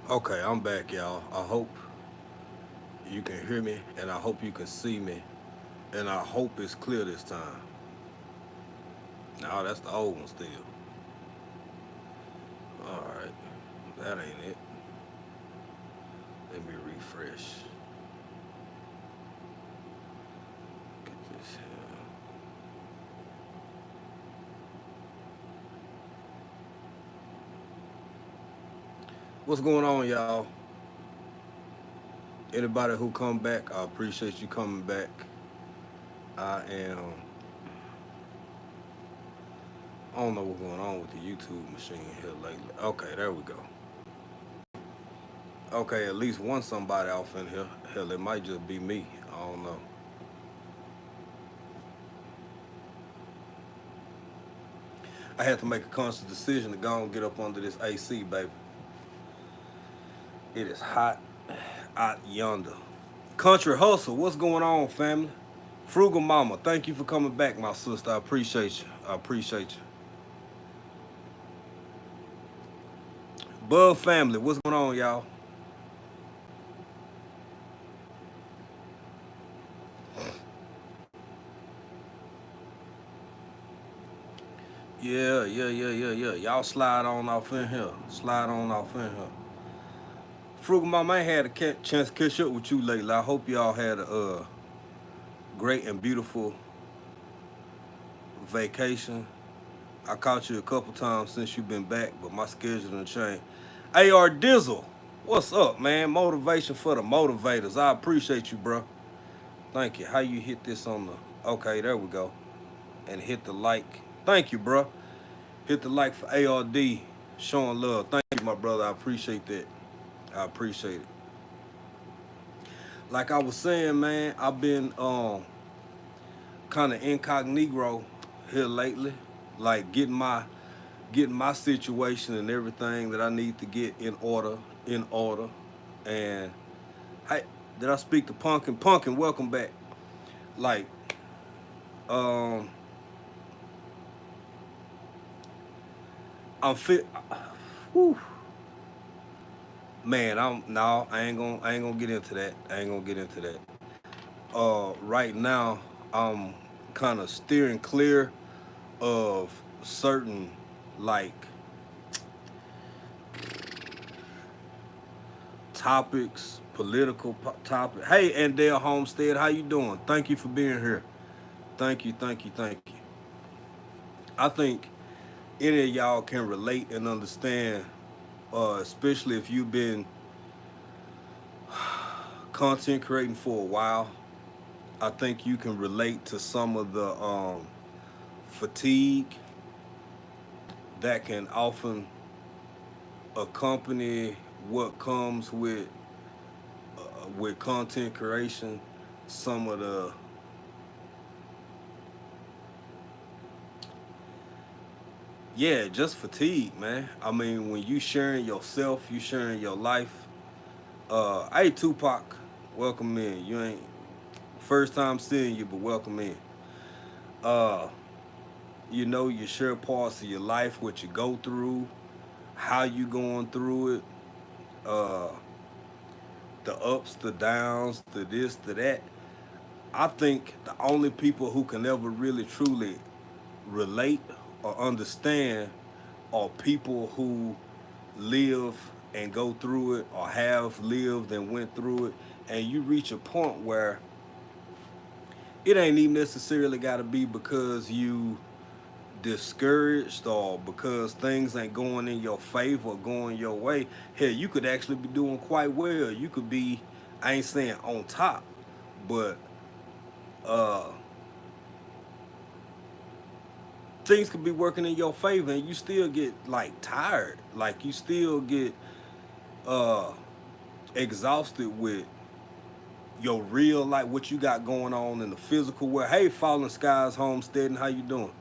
Okay, I'm back, y'all. I hope you can hear me, and I hope you can see me, and I hope it's clear this time. No, that's the old one still. All right, that ain't it. Let me refresh. Get this here. What's going on, y'all? Anybody who come back, I appreciate you coming back. I am. I don't know what's going on with the YouTube machine here lately. Okay, there we go. Okay, at least one somebody off in here. Hell, it might just be me. I don't know. I had to make a conscious decision to go and get up under this AC, baby. It is hot out yonder. Country Hustle, what's going on, family? Frugal Mama, thank you for coming back, my sister. I appreciate you. I appreciate you. Bub family, what's going on, y'all? Yeah. Y'all slide on off in here. Slide on off in here. Frugal Mama, I ain't had a chance to catch up with you lately. I hope y'all had a great and beautiful vacation. I caught you a couple times since you've been back, but my schedule done changed. AR Dizzle, what's up, man? Motivation for the motivators. I appreciate you, bro. Thank you. How you hit this on the? Okay, there we go. And hit the like. Thank you, bro. Hit the like for ARD. Showing love. Thank you, my brother. I appreciate that. I appreciate it. Like I was saying, man, I've been kind of incognito here lately, like getting my situation and everything that I need to get in order. And hey, did I speak to Pumpkin? Pumpkin, welcome back. Like, um, I'm fit. Whew, man, I'm no, I ain't gonna get into that. I ain't gonna get into that. Right now, I'm kind of steering clear of certain like topics, political topic. Hey, Andale Homestead, how you doing? Thank you for being here. Thank you. I think any of y'all can relate and understand, especially if you've been content creating for a while. I think you can relate to some of the fatigue that can often accompany what comes with content creation. Some of the yeah, just fatigue, man. I mean, when you sharing yourself, you sharing your life. Hey Tupac, welcome in. You ain't first time seeing you, but welcome in. Uh, you share parts of your life, what you go through, how you going through it, uh, the ups, the downs, the this, the that. I think the only people who can ever really truly relate or understand are people who live and go through it or have lived and went through it, and you reach a point where it ain't even necessarily got to be because you discouraged or because things ain't going in your favor or going your way. Hell, you could actually be doing quite well. You could be, I ain't saying on top, but uh things could be working in your favor and you still get like tired. Like you still get uh exhausted with your real like what you got going on in the physical world. Hey, Fallen Skies Homesteading, how you doing?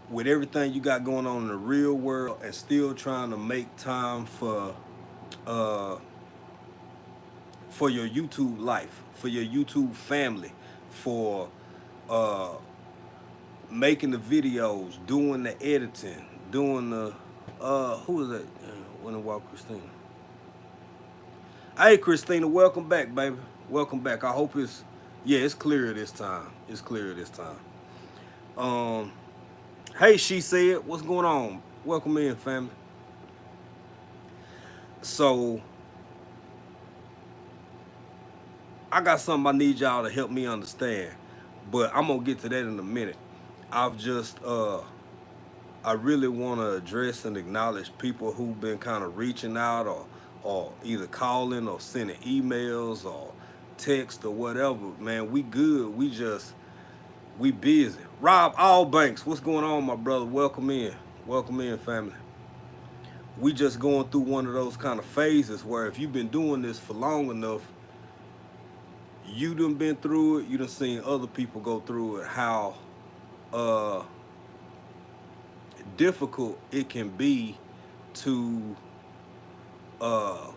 With everything you got going on in the real world and still trying to make time uh for your YouTube life, for your YouTube family, for uh making the videos, doing the editing, doing the who is that? Winter Walk Christina. Hey, Christina, welcome back, baby. Welcome back. I hope yeah, it's clear this time. It's clear this time. Um, hey, she said, what's going on? Welcome in, family. So, I got something I need y'all to help me understand, but I'm gonna get to that in a minute. I've just, I really want to address and acknowledge people who've been kind of reaching out or either calling or sending emails or text or whatever. Man, we good. We busy. Rob Allbanks, what's going on, my brother? Welcome in. Welcome in, family. We just going through one of those kind of phases where if you've been doing this for long enough, you done been through it, you done seen other people go through it, how uh difficult it can be to uh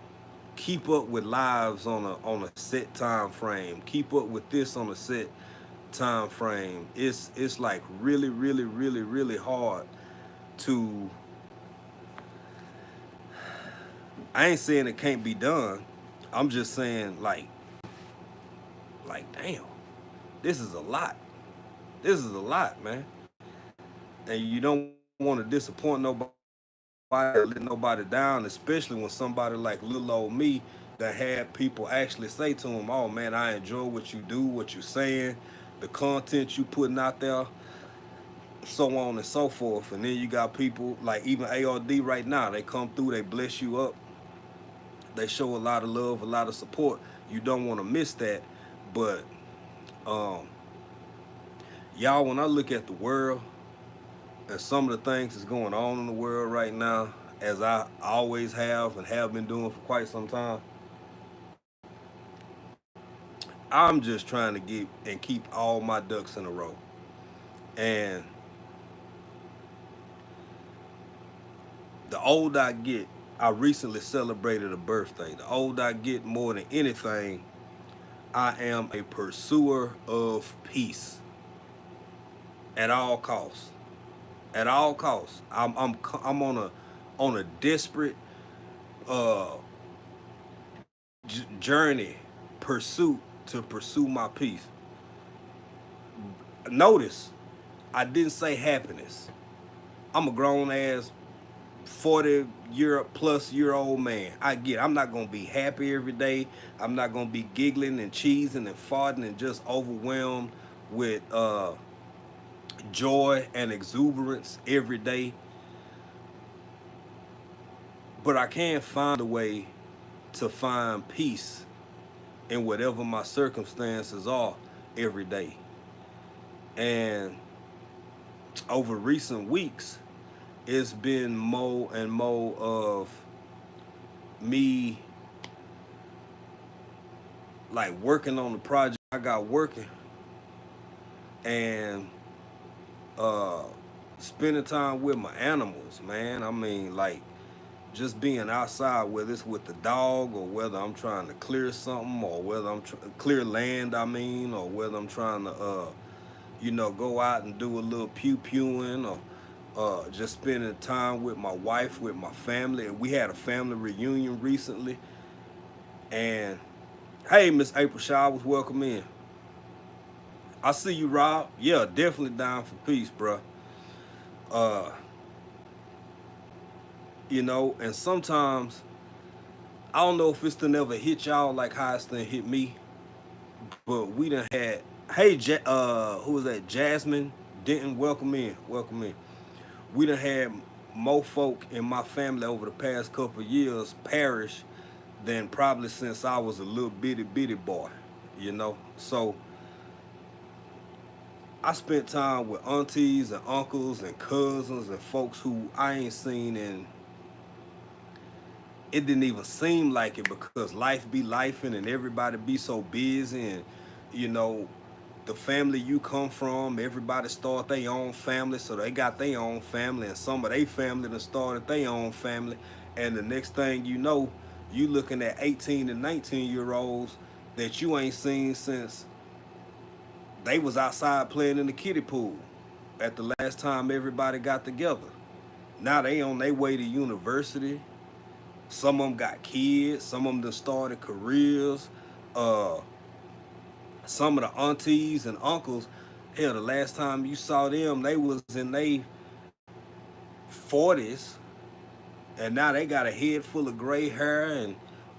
keep up with lives on a set time frame, keep up with this on a set time frame. It's like really hard to, I ain't saying it can't be done. I'm just saying like damn, this is a lot. This is a lot, man. And you don't want to disappoint nobody, let nobody down, especially when somebody like little old me that had people actually say to him, "Oh man, I enjoy what you do, what you're saying, the content you putting out there, so on and so forth." And then you got people like even ARD right now. They come through, they bless you up, they show a lot of love, a lot of support. You don't want to miss that, but um, y'all, when I look at the world and some of the things that's going on in the world right now, as I always have and have been doing for quite some time, I'm just trying to get and keep all my ducks in a row. And the older I get, I recently celebrated a birthday. The older I get, more than anything, I am a pursuer of peace at all costs. At all costs, I'm on a desperate uh, journey, pursuit to pursue my peace. Notice, I didn't say happiness. I'm a grown ass 40 year old man. I get it. I'm not gonna be happy every day. I'm not gonna be giggling and cheesing and farting and just overwhelmed with joy and exuberance every day. But I can find a way to find peace in whatever my circumstances are every day. And over recent weeks, it's been more and more of me like working on the project I got working and uh spending time with my animals, man. I mean, like just being outside, whether it's with the dog or whether I'm trying to clear something or whether clear land, I mean, or whether I'm trying to go out and do a little pew pewing or just spending time with my wife, with my family. We had a family reunion recently, and hey, Miss April Showers, welcome in. I see you, Rob. Yeah, definitely down for peace, bruh. Uh, and sometimes I don't know if it's to never hit y'all like how it's done hit me, but we done had. Hey, who was that? Jasmine Denton, welcome in, welcome in. We done had more folk in my family over the past couple of years perish than probably since I was a little bitty boy, So I spent time with aunties and uncles and cousins and folks who I ain't seen, and it didn't even seem like it because life be lifing and everybody be so busy, and you know the family you come from, everybody start their own family, so they got their own family, and some of their family done started their own family, and the next thing you know, you looking at 18 and 19-year-olds that you ain't seen since they was outside playing in the kiddie pool at the last time everybody got together. Now they on their way to university, Some of them got kids. Some of them done started careers. Uh, some of the aunties and uncles, hell, the last time you saw them, they was in their 40s, and now they got a head full of gray hair and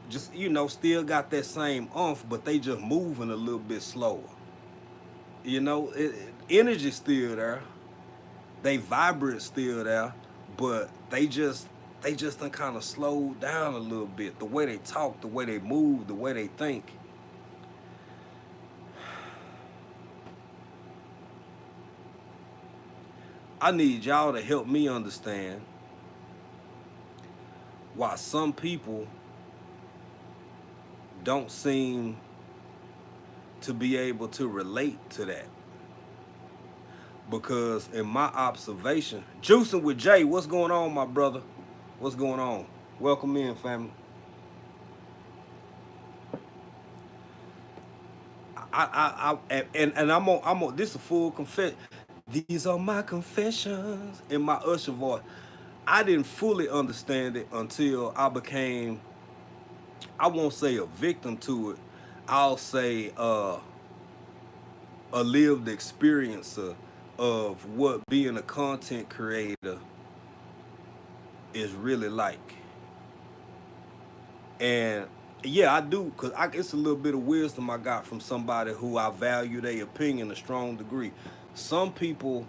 just, still got that same umph, but they just moving a little bit slower. Energy still there. They vibrant still there, but they just done kind of slowed down a little bit. The way they talk, the way they move, the way they think. I need y'all to help me understand why some people don't seem to be able to relate to that. Because in my observation, juicing with Jay, what's going on, my brother? What's going on? Welcome in, family. And I'm on. This is a full confession. These are my confessions in my usher voice. I didn't fully understand it until I became, I won't say a victim to it. I'll say a lived experiencer of what being a content creator is really like. And yeah, I do, because it's a little bit of wisdom I got from somebody who I value their opinion a strong degree. Some people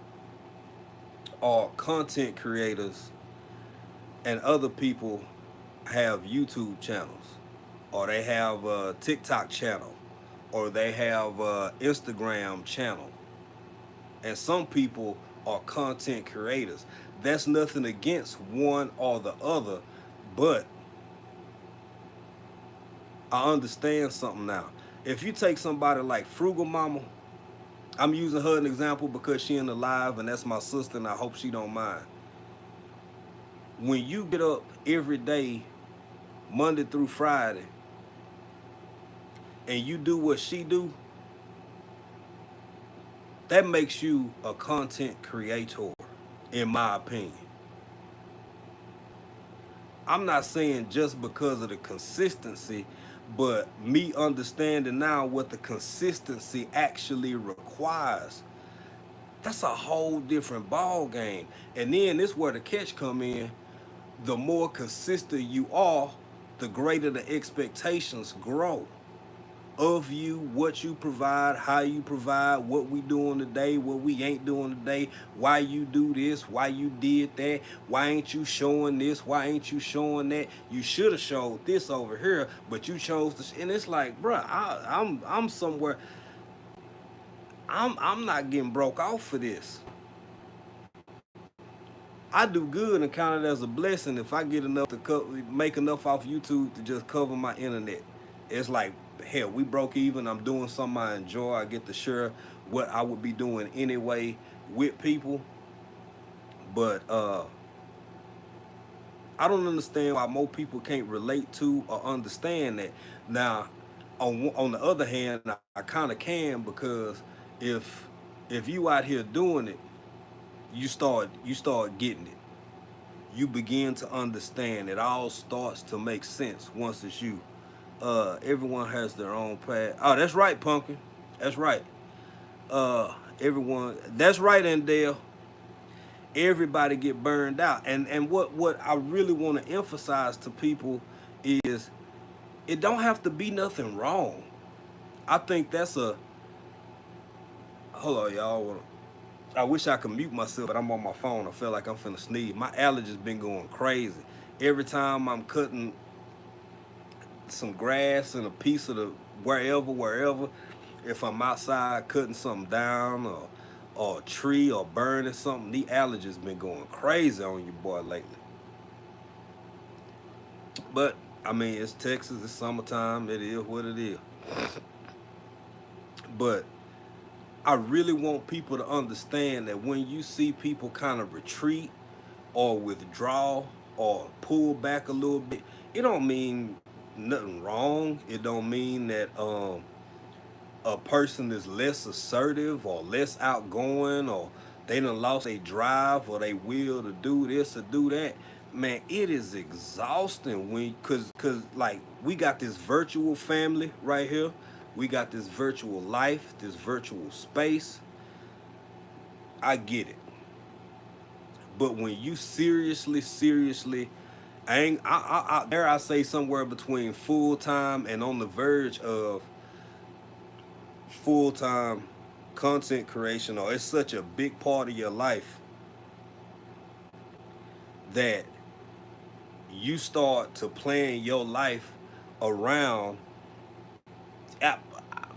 are content creators and other people have YouTube channels, or they have a TikTok channel, or they have a Instagram channel. And some people are content creators. That's nothing against one or the other, but I understand something now. If you take somebody like Frugal Mama, I'm using her an example because she in the live and that's my sister and I hope she don't mind. When you get up every day, Monday through Friday, and you do what she do, that makes you a content creator, in my opinion. I'm not saying just because of the consistency, but me understanding now what the consistency actually requires. That's a whole different ball game. And then this where the catch come in. The more consistent you are, the greater the expectations grow of you, what you provide, how you provide, what we doing today, what we ain't doing today, why you do this, why you did that, why ain't you showing this, why ain't you showing that? You should have showed this over here, but you chose to. And it's like, bruh, I'm somewhere. I'm not getting broke off for this. I do good and count it as a blessing if I get enough to make enough off YouTube to just cover my internet. It's like, hell, we broke even. I'm doing something I enjoy. I get to share what I would be doing anyway with people. But I don't understand why more people can't relate to or understand that. Now, on the other hand, I kind of can, because if you out here doing it, you start getting it. You begin to understand. It all starts to make sense once it's you. Everyone has their own path. Oh, that's right, Pumpkin. That's right. Everyone. That's right, Andale. Everybody get burned out. And what I really want to emphasize to people is it don't have to be nothing wrong. I think that's a. Hold on, y'all. I wish I could mute myself, but I'm on my phone. I feel like I'm finna sneeze. My allergies been going crazy. Every time I'm cutting some grass and a piece of the wherever, if I'm outside cutting something down or a tree or burning something, the allergies been going crazy on you, boy, lately. But I mean, it's Texas, it's summertime, it is what it is. But I really want people to understand that when you see people kind of retreat or withdraw or pull back a little bit, it don't mean nothing wrong. It don't mean that a person is less assertive or less outgoing, or they done lost a drive or they will to do this or do that. man, it is exhausting when, cause like we got this virtual family right here, we got this virtual life, this virtual space. I get it, but when you seriously, I ain't, dare I say somewhere between full time and on the verge of full time content creation, or it's such a big part of your life that you start to plan your life around,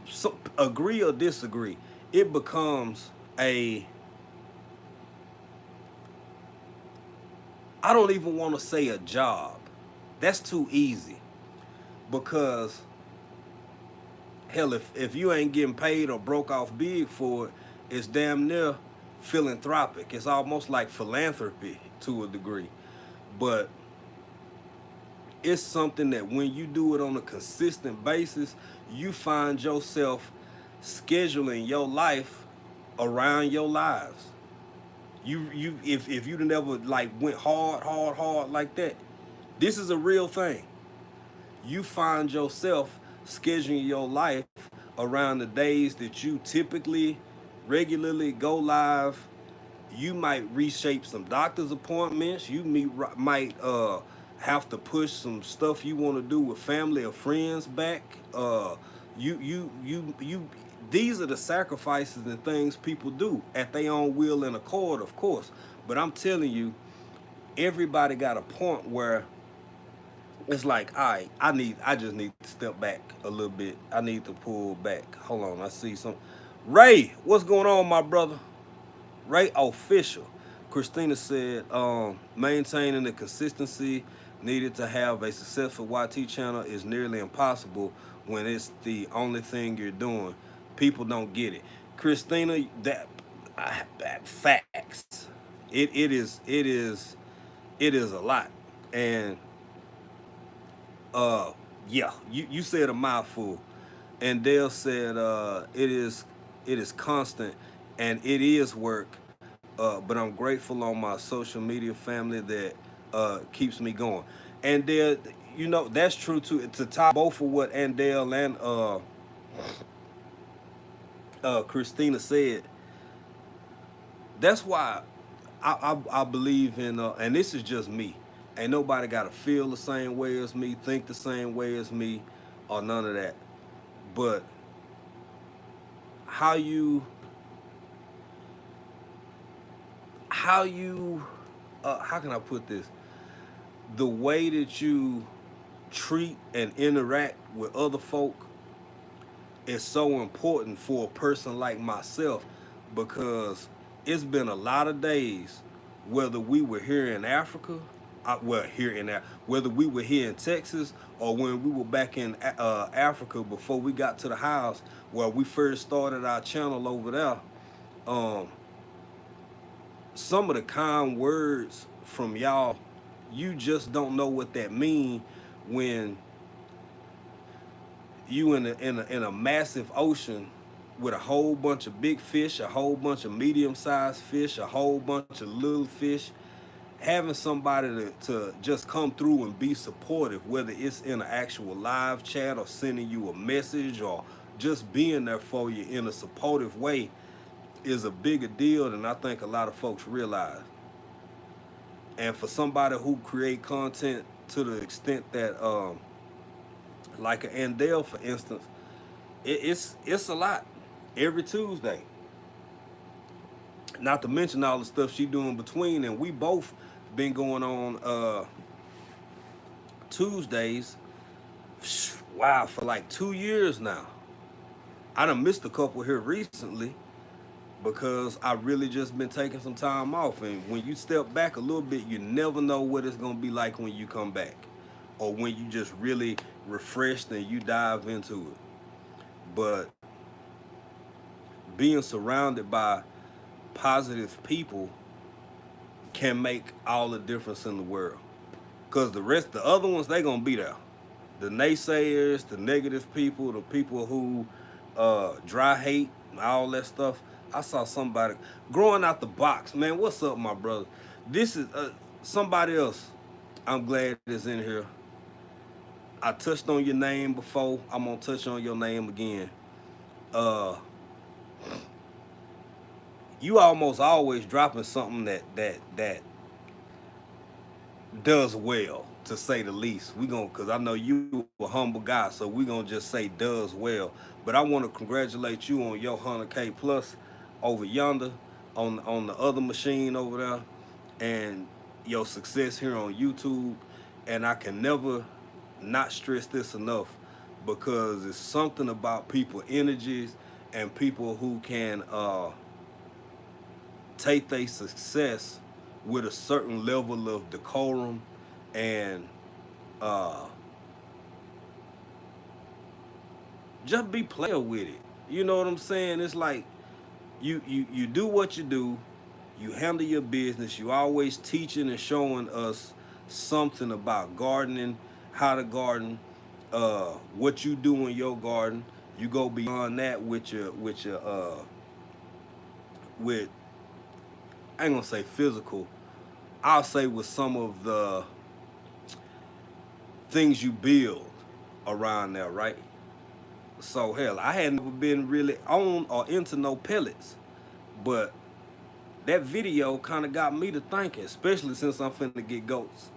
so, agree or disagree, it becomes a, I don't even want to say a job. That's too easy because hell, if you ain't getting paid or broke off big for it, it's damn near philanthropic. It's almost like philanthropy to a degree. But it's something that when you do it on a consistent basis, you find yourself scheduling your life around your lives. If you never like went hard like that, this is a real thing. You find yourself scheduling your life around the days that you typically regularly go live. You might reshape some doctor's appointments. You might have to push some stuff you want to do with family or friends back. You. These are the sacrifices and things people do at their own will and accord, of course. But I'm telling you, everybody got a point where it's like, all right, I just need to step back a little bit. I need to pull back. Hold on, I see some. Ray, what's going on, my brother? Ray Official. Christina said, maintaining the consistency needed to have a successful YT channel is nearly impossible when it's the only thing you're doing. People don't get it. Christina, that facts. It is a lot. And yeah, you said a mouthful. And Dale said it is constant and it is work. But I'm grateful on my social media family that keeps me going. And Dale, that's true too. To tie both of what Andale and Christina said, that's why I believe in, and this is just me. Ain't nobody got to feel the same way as me, think the same way as me, or none of that. But how you how can I put this? The way that you treat and interact with other folk is so important for a person like myself, because it's been a lot of days, whether we were here in Africa, whether we were here in Texas or when we were back in Africa before we got to the house where we first started our channel over there. Some of the kind words from y'all, you just don't know what that mean when you in a massive ocean with a whole bunch of big fish, a whole bunch of medium-sized fish, a whole bunch of little fish. Having somebody to just come through and be supportive, whether it's in an actual live chat or sending you a message or just being there for you in a supportive way, is a bigger deal than I think a lot of folks realize. And for somebody who create content to the extent that, like an Andale, for instance, it's a lot every Tuesday. Not to mention all the stuff she doing between, and we both been going on Tuesdays, wow, for like 2 years now. I done missed a couple here recently because I really just been taking some time off. And when you step back a little bit, you never know what it's gonna be like when you come back, or when you just really refreshed and you dive into it. But being surrounded by positive people can make all the difference in the world. Because the other ones, they gonna be there. The naysayers, the negative people, the people who dry hate, all that stuff. I saw somebody growing out the box. Man, what's up, my brother? This is somebody else. I'm glad it's in here. I touched on your name before. I'm gonna touch on your name again. Uh, you almost always dropping something that does well, to say the least. We gonna, cause I know you a humble guy, so we gonna just say does well. But I want to congratulate you on your 100K plus over yonder, on the other machine over there, and your success here on YouTube. And I can never not stress this enough, because it's something about people energies and people who can take their success with a certain level of decorum and uh, just be player with it. You know what I'm saying? It's like you do what you do, you handle your business, you always teaching and showing us something about gardening, how to garden, what you do in your garden. You go beyond that with, I ain't gonna say physical, I'll say with some of the things you build around there, right? So hell, I had never been really on or into no pellets, but that video kind of got me to thinking, especially since I'm finna get goats.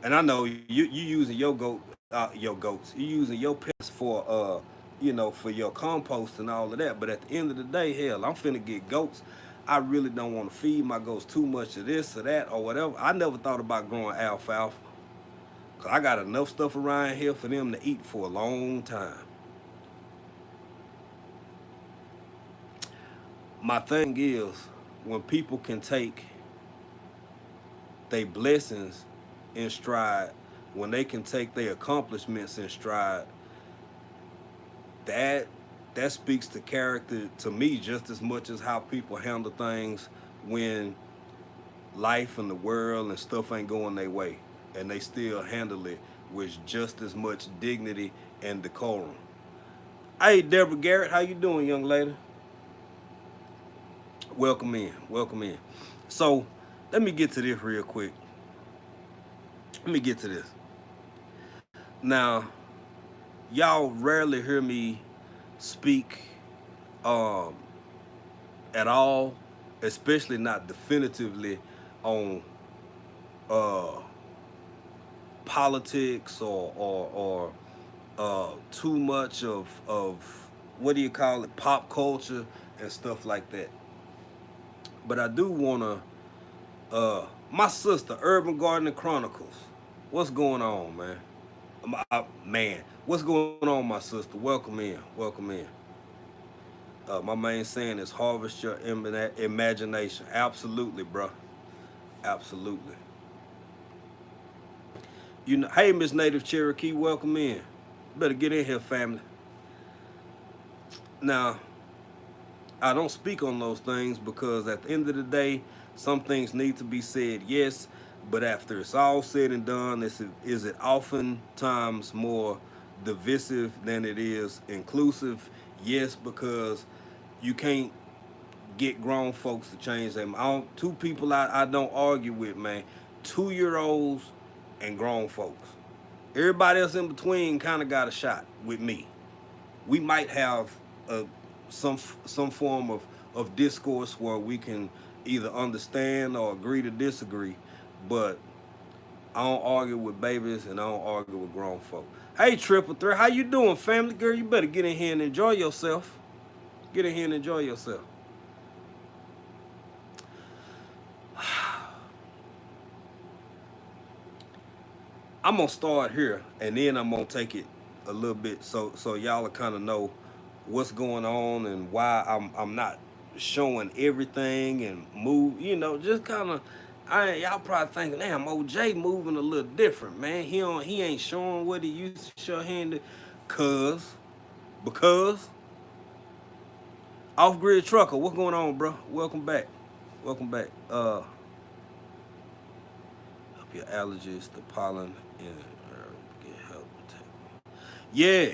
And I know you using your goats, you using your pets for for your compost and all of that. But at the end of the day, hell, I'm finna get goats. I really don't want to feed my goats too much of this or that or whatever. I never thought about growing alfalfa, cause I got enough stuff around here for them to eat for a long time. My thing is, when people can take their blessings in stride, when they can take their accomplishments in stride, that that speaks to character to me just as much as how people handle things when life and the world and stuff ain't going their way, and they still handle it with just as much dignity and decorum. Hey, Deborah Garrett, how you doing, young lady? Welcome in, welcome in. So let me get to this real quick. Let me get to this. Now, y'all rarely hear me speak um, at all, especially not definitively on uh, politics or too much of what do you call it, pop culture and stuff like that. But I do wanna my sister, Urban Gardening Chronicles. What's going on, man? Man, what's going on, my sister? Welcome in, welcome in. My main saying is harvest your imagination. Absolutely, bro. Absolutely. Hey, Miss Native Cherokee, welcome in. Better get in here, family. Now, I don't speak on those things because at the end of the day, some things need to be said, yes, but after it's all said and done, is it oftentimes more divisive than it is inclusive? Yes, because you can't get grown folks to change them. Two people I don't argue with, man. 2-year olds and grown folks. Everybody else in between kind of got a shot with me. We might have a, some form of discourse where we can either understand or agree to disagree, but I don't argue with babies and I don't argue with grown folk. Hey, Triple Threat, how you doing, family? Girl, you better get in here and enjoy yourself. Get in here and enjoy yourself. I'm gonna start here and then I'm gonna take it a little bit so y'all will kind of know what's going on and why I'm not showing everything and move. Just kind of. Y'all probably thinking, damn, OJ moving a little different, man. He ain't showing what he used to show handed, because off grid trucker, what's going on, bro? Welcome back, welcome back. Help your allergies, the pollen, and get help. Yeah.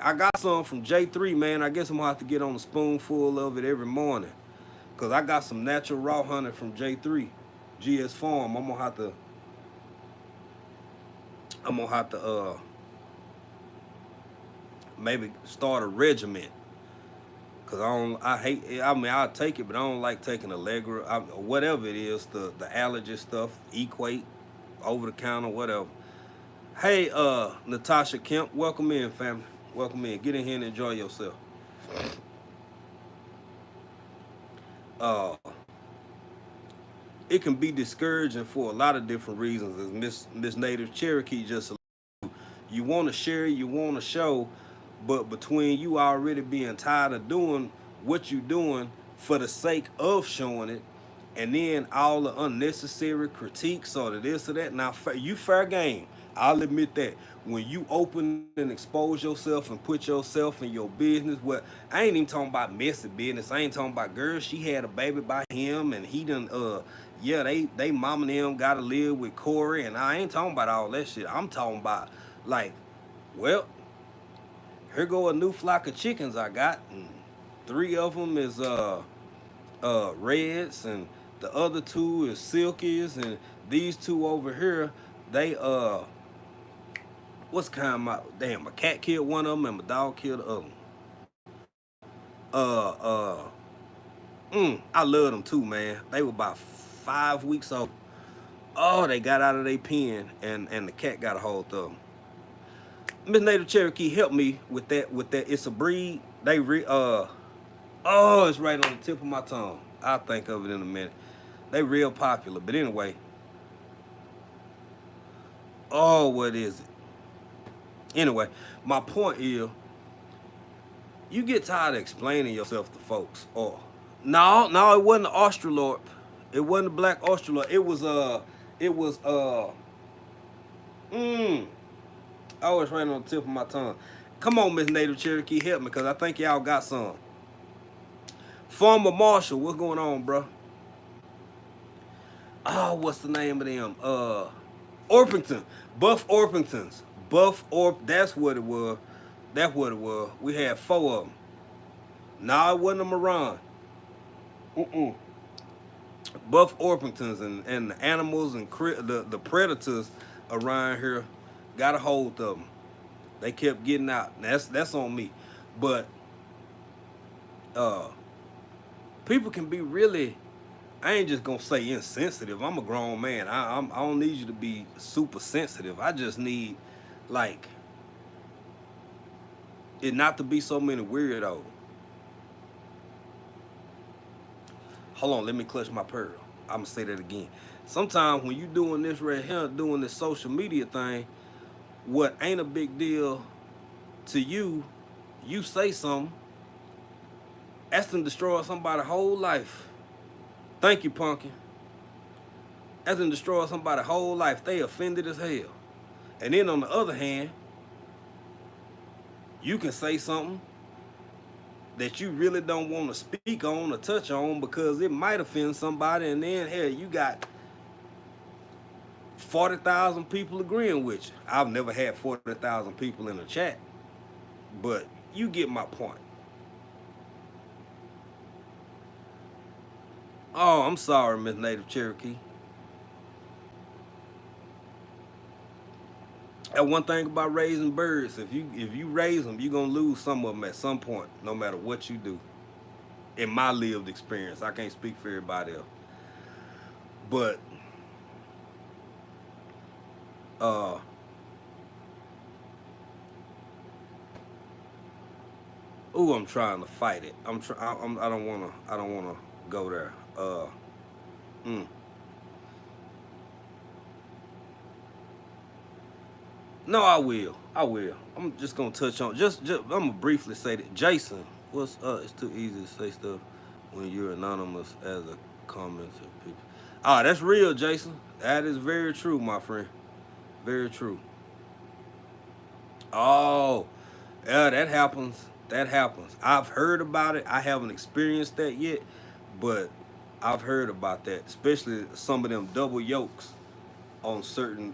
I got some from J3, man. I guess I'm gonna have to get on a spoonful of it every morning, cause I got some natural raw honey from J3. GS Farm, I'm gonna have to maybe start a regiment. Cause I hate. I mean, I'll take it, but I don't like taking Allegra, whatever it is, the allergy stuff, Equate, over the counter, whatever. Hey, Natasha Kemp, welcome in, family. Welcome in. Get in here and enjoy yourself. Uh, it can be discouraging for a lot of different reasons. As Miss Native Cherokee just, you want to share, you want to show, but between you already being tired of doing what you're doing for the sake of showing it, and then all the unnecessary critiques or the this or that. Now, you fair game. I'll admit that. When you open and expose yourself and put yourself in your business, well, I ain't even talking about messy business. I ain't talking about girl. She had a baby by him, and he done yeah, they mom and them gotta live with Corey, and I ain't talking about all that shit. I'm talking about like, well, here go a new flock of chickens I got, and three of them is reds, and the other two is silkies, and these two over here, they what's kind of my damn, my cat killed one of them and my dog killed the other one. Uh uh I love them too, man. They were about 5 weeks old. Oh, they got out of their pen, and the cat got a hold of them. Miss Native Cherokee helped me with that. It's a breed. Oh, it's right on the tip of my tongue. I'll think of it in a minute. They real popular, but anyway. Oh, what is it? Anyway, my point is, you get tired of explaining yourself to folks. Oh, no, it wasn't the Australorp. It wasn't the black Australorp. It was mm, oh, it's right on the tip of my tongue. Come on, Miss Native Cherokee, help me, cause I think y'all got some. Former Marshall, what's going on, bro? Oh, what's the name of them? Orpington, Buff Orpingtons, That's what it was. That's what it was. We had four of them. No, it wasn't a Moran. Buff Orpingtons, and the animals and the predators around here got a hold of them. They kept getting out. That's on me. But uh, people can be really. I ain't just gonna say insensitive. I'm a grown man. I don't need you to be super sensitive. I just need like it not to be so many weirdos. Hold on, let me clutch my pearl. I'm gonna say that again. Sometimes when you doing this right here, doing this social media thing, what ain't a big deal to you, you say something, that's to destroy somebody's whole life. Thank you, Pumpkin. That's to destroy somebody's whole life. They offended as hell. And then on the other hand, you can say something that you really don't want to speak on or touch on because it might offend somebody, and then hell, you got 40,000 people agreeing with you. I've never had 40,000 people in a chat, but you get my point. Oh, I'm sorry, Miss Native Cherokee. And one thing about raising birds, if you raise them, you're gonna lose some of them at some point, no matter what you do. In my lived experience, I can't speak for everybody else, but uh, ooh, I'm trying to fight it. I don't wanna. I don't wanna go there. Mm. No, I will. I will. I'm just gonna touch on. I'm gonna briefly say that Jason. It's too easy to say stuff when you're anonymous as a commenter. People. Ah, that's real, Jason. That is very true, my friend. Very true. Oh, yeah, that happens. That happens. I've heard about it. I haven't experienced that yet, but I've heard about that, especially some of them double yolks on certain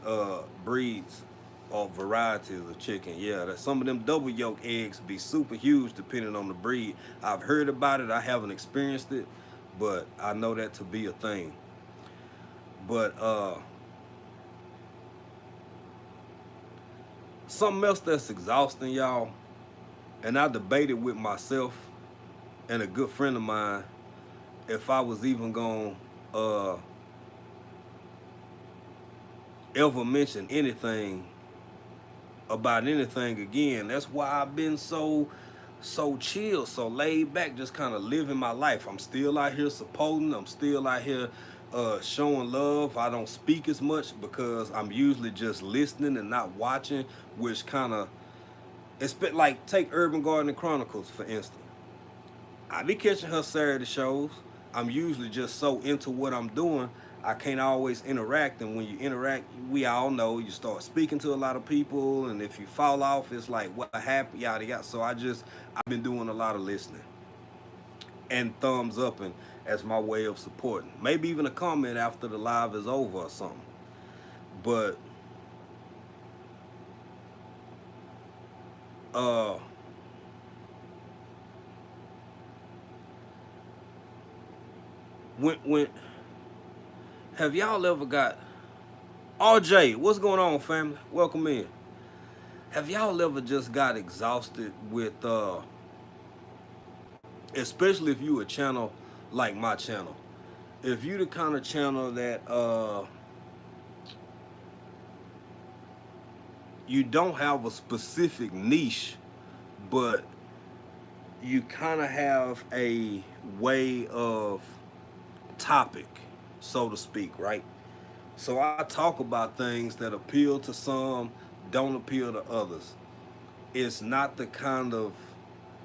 breeds or varieties of chicken. Yeah, that some of them double yolk eggs be super huge depending on the breed. I've heard about it. I haven't experienced it, but I know that to be a thing. But something else that's exhausting, y'all, and I debated with myself and a good friend of mine if I was even going to ever mention anything about anything again. That's why I've been so chill, so laid back, just kind of living my life. I'm still out here supporting. I'm still out here showing love. I don't speak as much because I'm usually just listening and not watching, which kind of it's been like take Urban Gardening Chronicles for instance. I be catching her Saturday shows. I'm usually just so into what I'm doing, I can't always interact. And when you interact, we all know you start speaking to a lot of people, and if you fall off, it's like what happened, yada yada. So I've been doing a lot of listening and thumbs up, and as my way of supporting. Maybe even a comment after the live is over or something. But uh, when have y'all ever got RJ? What's going on, family? Welcome in. Have y'all ever just got exhausted with especially if you a channel like my channel? If you the kind of channel that you don't have a specific niche, but you kind of have a way of topic, so to speak, right? So I talk about things that appeal to some, don't appeal to others. It's not the kind of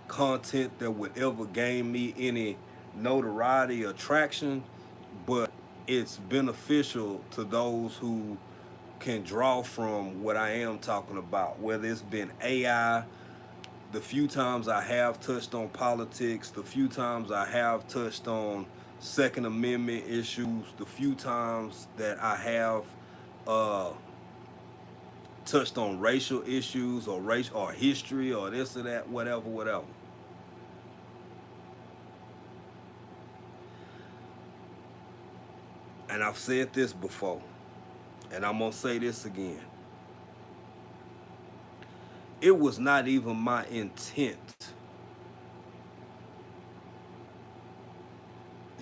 content that would ever gain me any notoriety or traction, but it's beneficial to those who can draw from what I am talking about, whether it's been AI, the few times I have touched on politics, the few times I have touched on Second Amendment issues, the few times that I have uh, touched on racial issues or race or history or this or that, whatever, whatever. And I've said this before, and I'm gonna say this again. It was not even my intent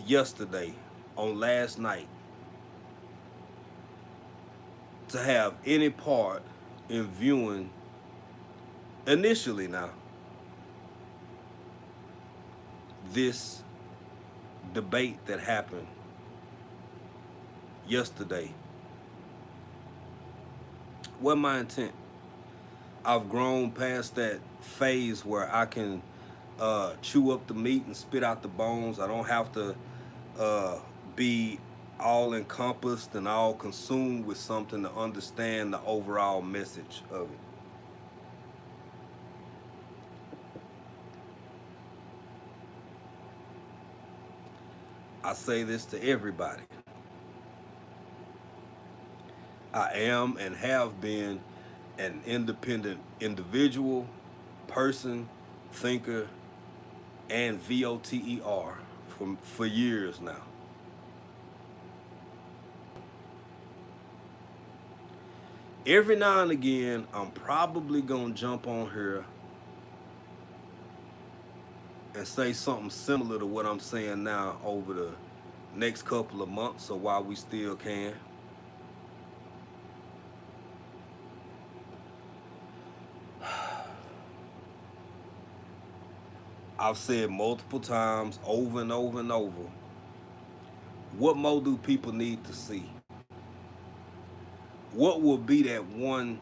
yesterday on last night to have any part in viewing initially now this debate that happened yesterday. What my intent? I've grown past that phase where I can chew up the meat and spit out the bones. I don't have to uh, be all encompassed and all consumed with something to understand the overall message of it. I say this to everybody. I am and have been an independent individual, person, thinker, and VOTER for years now. Every now and again, I'm probably gonna jump on here and say something similar to what I'm saying now over the next couple of months, or while we still can. I've said multiple times, over and over and over, what more do people need to see? What will be that one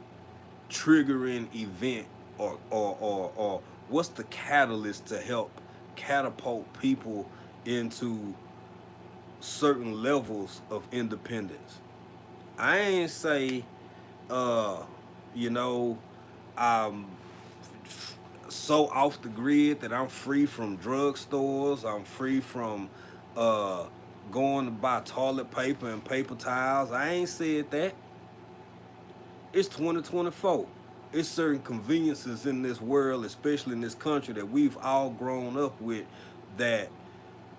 triggering event, or what's the catalyst to help catapult people into certain levels of independence? I ain't say, uh, you know, I'm so off the grid that I'm free from drugstores. I'm free from uh, going to buy toilet paper and paper towels. I ain't said that. It's 2024. It's certain conveniences in this world, especially in this country, that we've all grown up with, that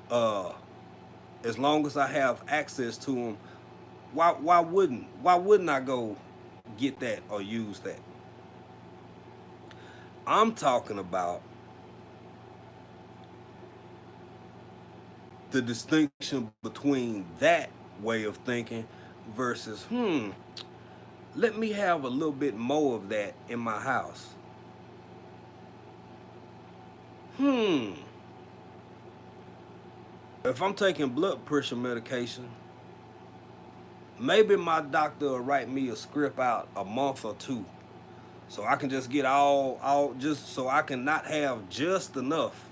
uh, as long as I have access to them, why wouldn't I go get that or use that? I'm talking about the distinction between that way of thinking versus, let me have a little bit more of that in my house. Hmm. If I'm taking blood pressure medication, maybe my doctor will write me a script out a month or two, so I can just get all just so I can not have just enough.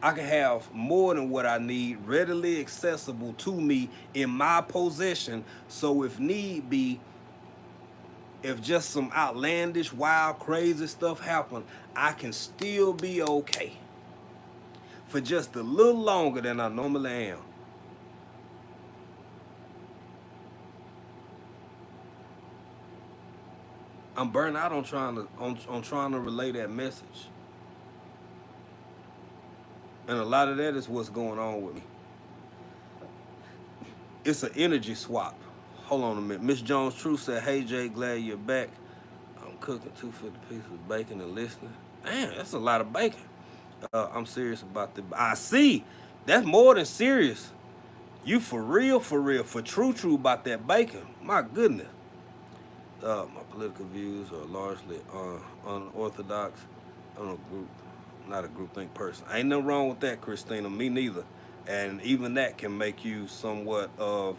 I can have more than what I need readily accessible to me in my possession. So if need be, if just some outlandish, wild, crazy stuff happen, I can still be okay for just a little longer than I normally am. I'm burnt out on trying to relay that message, and a lot of that is what's going on with me. It's an energy swap. Hold on a minute. Miss Jones True said, "Hey Jay, glad you're back. I'm cooking 250 pieces of bacon and listening." Damn, that's a lot of bacon. I'm serious about the. I see. That's more than serious. You for real, for true about that bacon. My goodness. My political views are largely unorthodox. I'm a group, not a groupthink person. Ain't nothing wrong with that, Christina. Me neither. And even that can make you somewhat of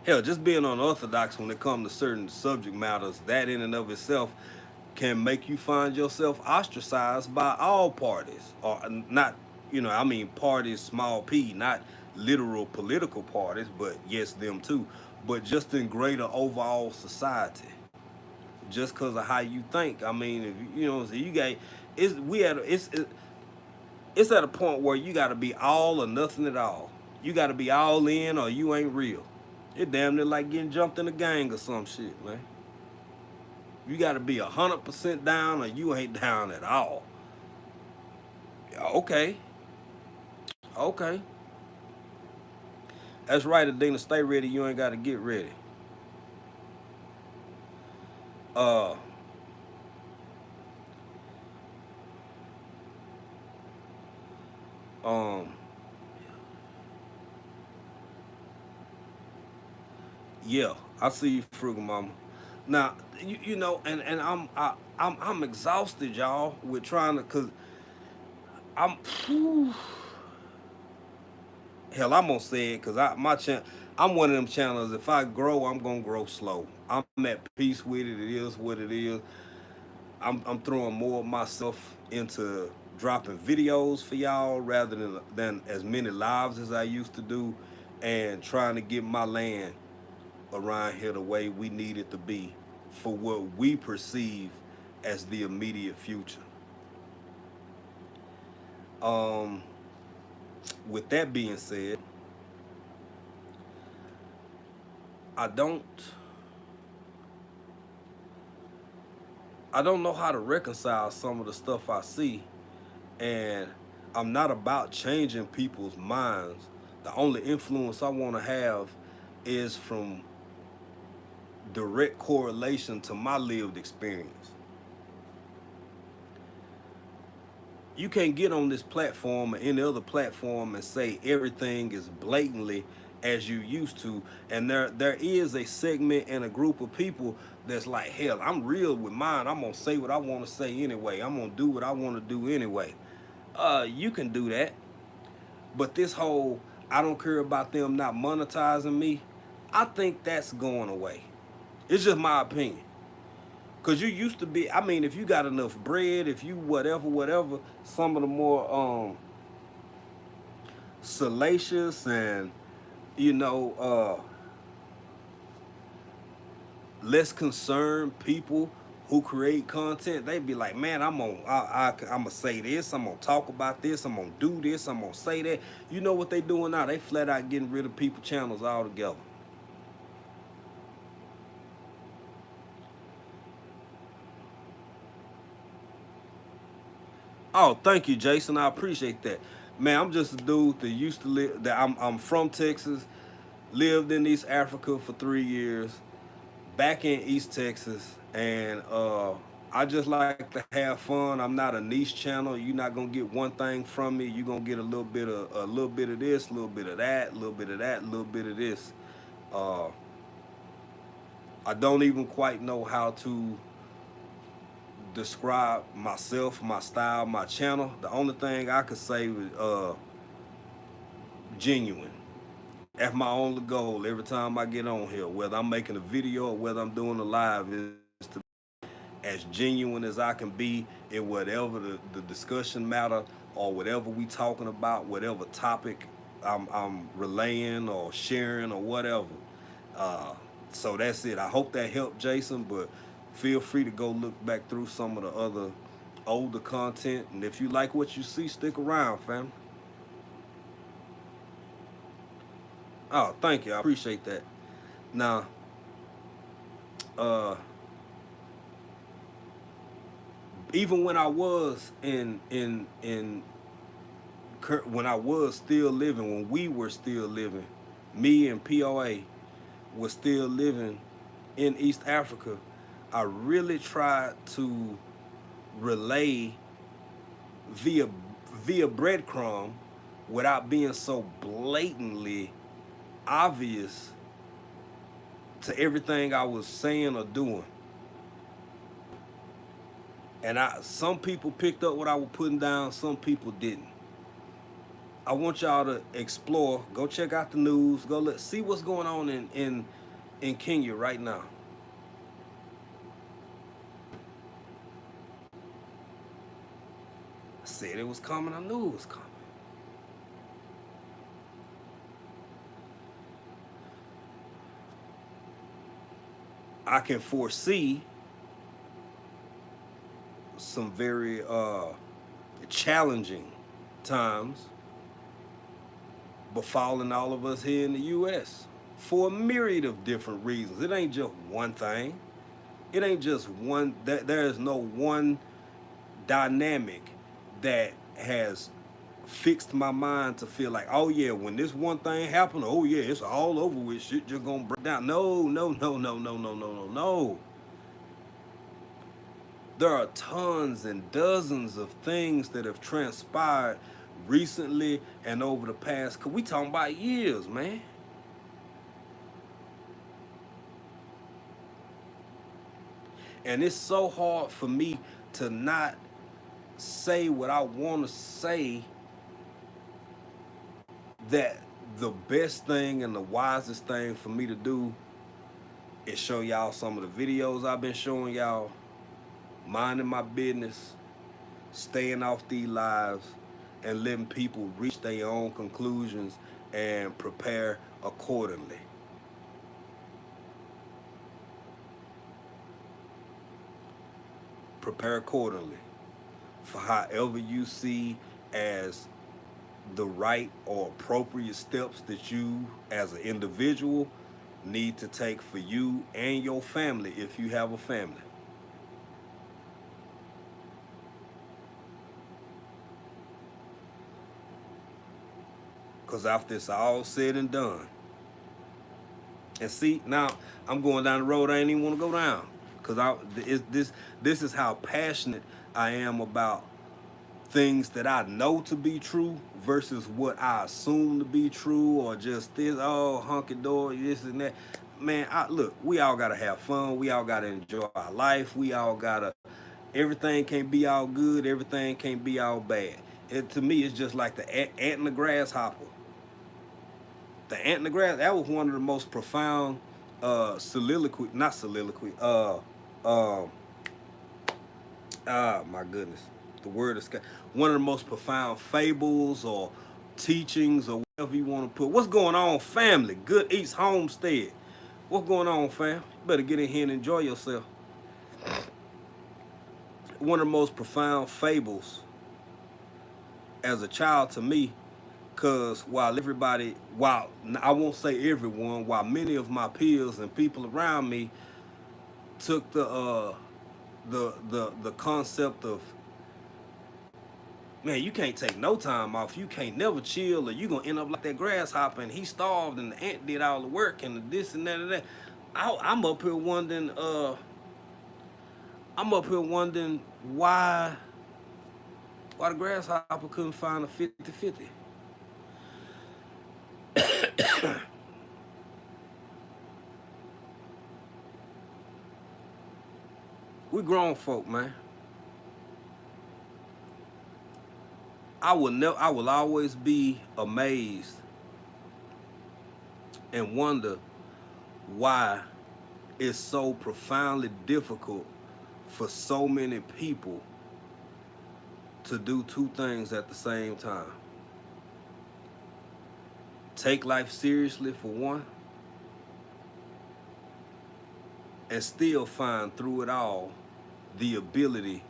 hell. Just being unorthodox when it comes to certain subject matters, that in and of itself can make you find yourself ostracized by all parties, or not. I mean parties, small p, not literal political parties, but yes, them too. But just in greater overall society, just because of how you think. I mean, if so you got it's at a point where you got to be all or nothing at all. You got to be all in or you ain't real. It damn near like getting jumped in a gang or some shit, man. You got to be 100% down or you ain't down at all. Okay, okay, that's right, Adina. Stay ready. You ain't got to get ready. Uh, um, yeah, I see you, frugal mama. Now, and I'm exhausted, y'all, with trying to, cause I'm, whew, hell, I'm gonna say it, cause I'm one of them channels. If I grow, I'm gonna grow slow. I'm at peace with it. It is what it is. I'm throwing more of myself into dropping videos for y'all rather than as many lives as I used to do, and trying to get my land around here the way we need it to be for what we perceive as the immediate future. Um, with that being said, I don't I don't know how to reconcile some of the stuff I see, and I'm not about changing people's minds. The only influence I want to have is from direct correlation to my lived experience. You can't get on this platform or any other platform and say everything is blatantly as you used to. And there is a segment and a group of people that's like, hell, I'm real with mine. I'm gonna say what I want to say anyway. I'm gonna do what I want to do anyway. You can do that. But this whole I don't care about them not monetizing me, I think that's going away. It's just my opinion. Cause you used to be, I mean, if you got enough bread, if you whatever, some of the more salacious and you know uh less concerned people who create content, they be like, man, I'm gonna say this, I'm gonna talk about this, I'm gonna do this, I'm gonna say that. You know what they doing now? They flat out getting rid of people channels altogether. Oh, thank you, Jason. I appreciate that. Man, I'm just a dude that used to live. That I'm from Texas, lived in East Africa for 3 years, back in East Texas, and I just like to have fun. I'm not a niche channel. You're not gonna get one thing from me. You're gonna get a little bit of this, a little bit of that, a little bit of that, a little bit of this. Uh, I don't even quite know how to describe myself, my style, my channel. The only thing I could say was genuine. That's my only goal every time I get on here, whether I'm making a video or whether I'm doing a live, is to as genuine as I can be in whatever the discussion matter or whatever we talking about, whatever topic I'm relaying or sharing or whatever. Uh, so that's it. I hope that helped, Jason, but feel free to go look back through some of the other older content. And if you like what you see, stick around, fam. Oh, thank you. I appreciate that. Now, uh, even when I was in when I was still living, when we were still living, me and POA was still living in East Africa, I really tried to relay via via breadcrumb without being so blatantly obvious to everything I was saying or doing. And some people picked up what I was putting down, some people didn't. I want y'all to explore, go check out the news, see what's going on in Kenya right now. I said it was coming, I knew it was coming. I can foresee some very challenging times befalling all of us here in the U.S. for a myriad of different reasons. It ain't just one thing. It ain't just one. There is no one dynamic that has fixed my mind to feel like, oh yeah, when this one thing happened, oh yeah, it's all over with. Shit just gonna break down. No, no, no, no, no, no, no, no, no. There are tons and dozens of things that have transpired recently and over the past, cause we talking about years, man. And it's so hard for me to not say what I want to say, that the best thing and the wisest thing for me to do is show y'all some of the videos I've been showing y'all, minding my business, staying off these lives, and letting people reach their own conclusions and prepare accordingly. Prepare accordingly for however you see as the right or appropriate steps that you as an individual need to take for you and your family if you have a family. Because after it's all said and done, and see, now I'm going down the road I ain't even want to go down, because this is how passionate I am about things that I know to be true versus what I assume to be true, or just this, oh, hunky dory, this and that. Man, look, we all gotta have fun. We all gotta enjoy our life. We all gotta. Everything can't be all good. Everything can't be all bad. To me, it's just like the ant and the grasshopper. The ant and the grass. That was one of the most profound soliloquy, not soliloquy. Uh, my goodness, the word is one of the most profound fables or teachings or whatever you want to put. What's going on, family? Good Eats Homestead. What's going on, fam? You better get in here and enjoy yourself. One of the most profound fables as a child to me, because while I won't say everyone, while many of my peers and people around me took the concept of man, you can't take no time off. You can't never chill, or you gonna end up like that grasshopper, and he starved, and the ant did all the work, and the this and that and that. I'm up here wondering. I'm up here wondering why the grasshopper couldn't find a 50-50. We grown folk, man. I will always be amazed and wonder why it's so profoundly difficult for so many people to do two things at the same time. Take life seriously for one, and still find through it all the ability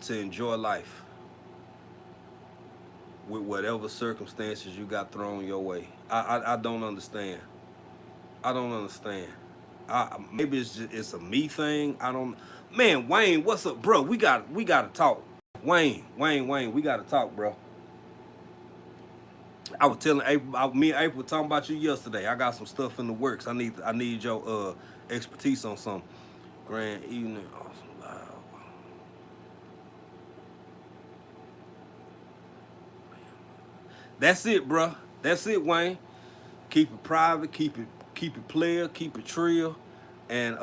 to enjoy life with whatever circumstances you got thrown your way. I don't understand. I don't understand. Maybe it's a me thing. I don't. Man, Wayne, what's up, bro? We gotta talk. Wayne, we gotta talk, bro. I was telling April, me and April were talking about you yesterday. I got some stuff in the works. I need your expertise on some grand evening. Awesome. Loud. That's it, bro. That's it, Wayne. Keep it private. Keep it player. Keep it trill. And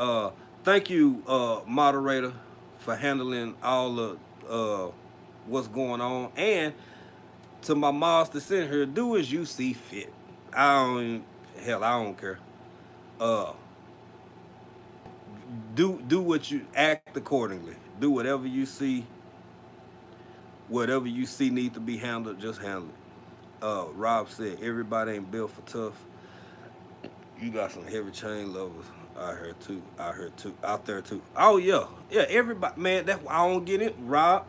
thank you, moderator, for handling all the what's going on. And to my moms that's in here, do as you see fit. I don't care. Uh, do what you act accordingly. Do whatever you see need to be handled. Just handle it. Rob said everybody ain't built for tough. You got some heavy chain lovers. I heard too. Out there too. Oh yeah, yeah. Everybody, man. That's why I don't get it. Rob,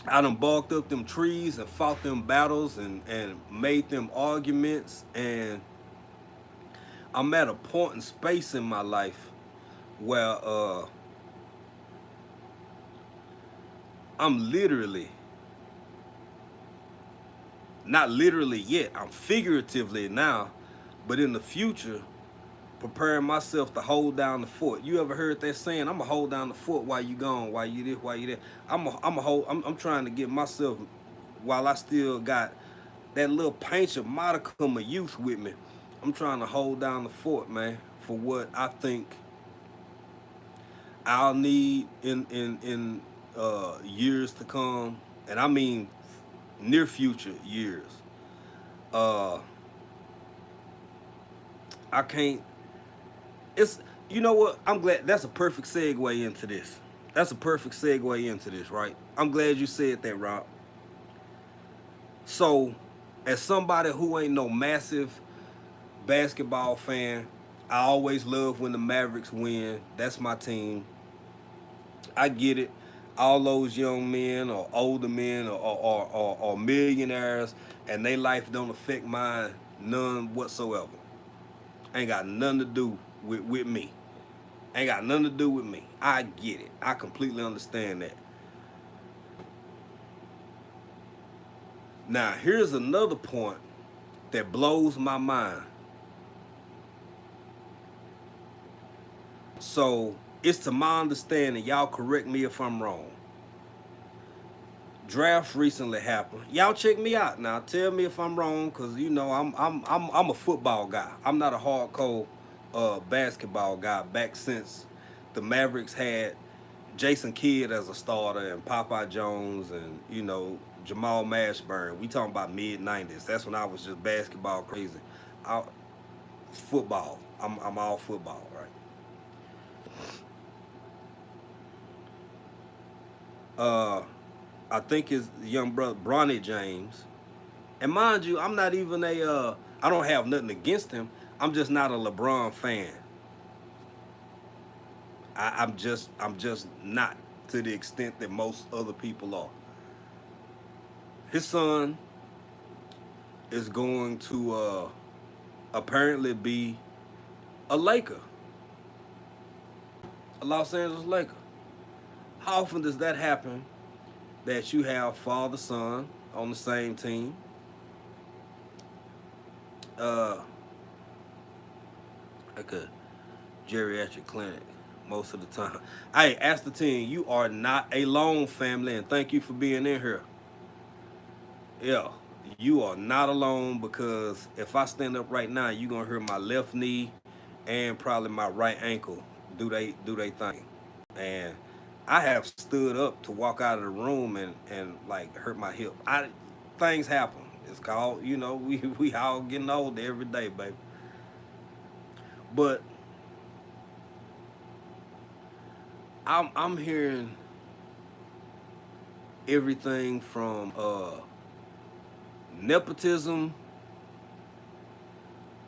I done barked up them trees and fought them battles and made them arguments, and I'm at a point in space in my life where I'm literally, not literally yet, I'm figuratively now, but in the future, preparing myself to hold down the fort. You ever heard that saying? I'm gonna hold down the fort while you gone, while you this, while you there. I'm trying to get myself, while I still got that little pinch of modicum of youth with me. I'm trying to hold down the fort, man, for what I think I'll need in years to come, and I mean near future years. Uh, I can't. It's, you know what? I'm glad that's a perfect segue into this. That's a perfect segue into this, right? I'm glad you said that, Rob. So, as somebody who ain't no massive basketball fan, I always love when the Mavericks win. That's my team. I get it. All those young men or older men or millionaires, and their life don't affect mine none whatsoever. Ain't got nothing to do with me. Ain't got nothing to do with me. I get it. I completely understand that. Now, here's another point that blows my mind. So, it's to my understanding, y'all correct me if I'm wrong. Draft recently happened. Y'all check me out now. Tell me if I'm wrong, cause you know I'm a football guy. I'm not a hardcore basketball guy. Back since the Mavericks had Jason Kidd as a starter and Popeye Jones and you know Jamal Mashburn. We talking about mid '90s. That's when I was just basketball crazy. I, Football. I'm all football, right? Uh, I think his young brother Bronny James. And mind you, I'm not even I don't have nothing against him. I'm just not a LeBron fan. I'm just not to the extent that most other people are. His son is going to apparently be a Laker, a Los Angeles Laker. How often does that happen that you have father son on the same team? Uh, like a geriatric clinic most of the time. Hey, ask the team, you are not a lone family, and thank you for being in here. Yeah, you are not alone because if I stand up right now, you're gonna hear my left knee and probably my right ankle do they thing. And I have stood up to walk out of the room and like hurt my hip. Things happen. It's called, we all getting older every day, baby. But I'm hearing everything from nepotism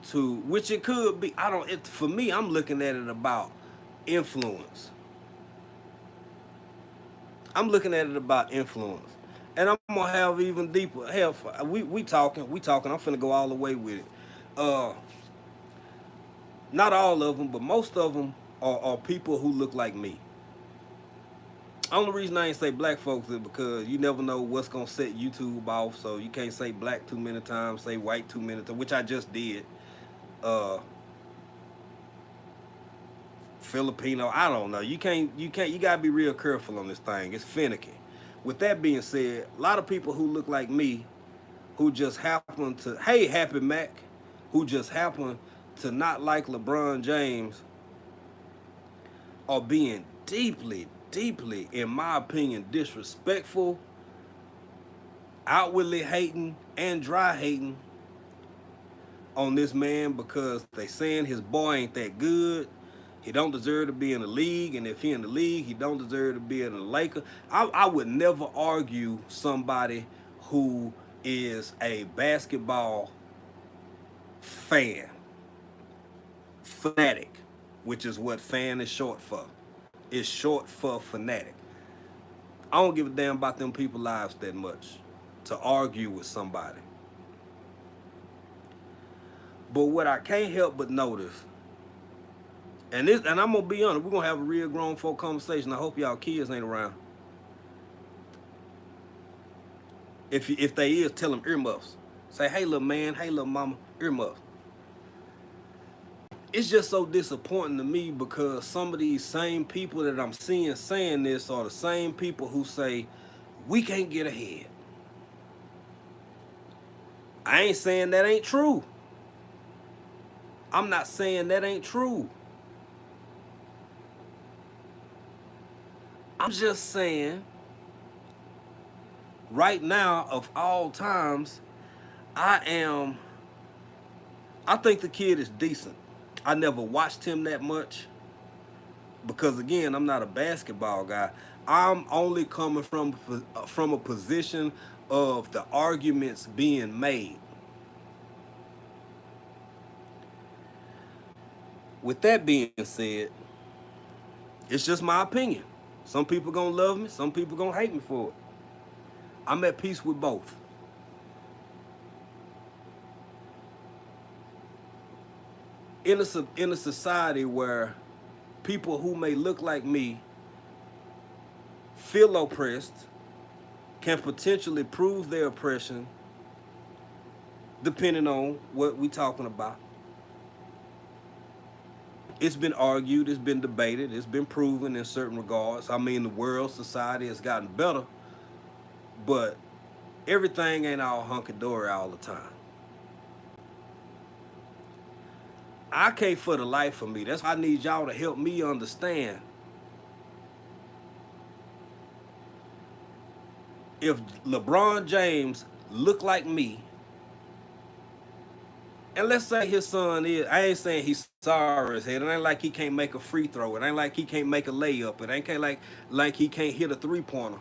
to which it could be. I don't. For me, I'm looking at it about influence. I'm looking at it about influence, and I'm gonna have even deeper. Hell, we talking. I'm finna go all the way with it. Uh, Not all of them, but most of them are people who look like me. Only reason I ain't say black folks is because you never know what's gonna set YouTube off. So you can't say black too many times, say white too many times, which I just did. Uh, Filipino, I don't know. You gotta be real careful on this thing. It's finicky. With that being said, a lot of people who look like me, who just happen to, hey, Happy Mac, who just happen to not like LeBron James, are being deeply, deeply, in my opinion, disrespectful, outwardly hating, and dry hating on this man because they saying his boy ain't that good. He don't deserve to be in the league, and if he in the league, he don't deserve to be in the Lakers. I would never argue somebody who is a basketball fan, fanatic, which is what fan is short for. It's short for fanatic. I don't give a damn about them people's lives that much to argue with somebody. But what I can't help but notice, and I'm gonna be honest, we're gonna have a real grown folk conversation. I hope y'all kids ain't around. If they is, tell them earmuffs. Say, hey little man, hey little mama, earmuffs. It's just so disappointing to me because some of these same people that I'm seeing saying this are the same people who say we can't get ahead. I ain't saying that ain't true. I'm not saying that ain't true. I'm just saying, right now, of all times, I think the kid is decent. I never watched him that much because, again, I'm not a basketball guy. I'm only coming from a position of the arguments being made. With that being said, it's just my opinion. Some people gonna love me, some people gonna hate me for it. I'm at peace with both. In a society where people who may look like me feel oppressed, can potentially prove their oppression depending on what we talking about. It's been argued, it's been debated, it's been proven in certain regards. I mean, the world, society has gotten better, but everything ain't all hunky-dory all the time. I can't for the life of me. That's why I need y'all to help me understand. If LeBron James looked like me, and let's say his son is, I ain't saying he's sorry as hell. It ain't like he can't make a free throw. It ain't like he can't make a layup. It ain't like he can't hit a three-pointer.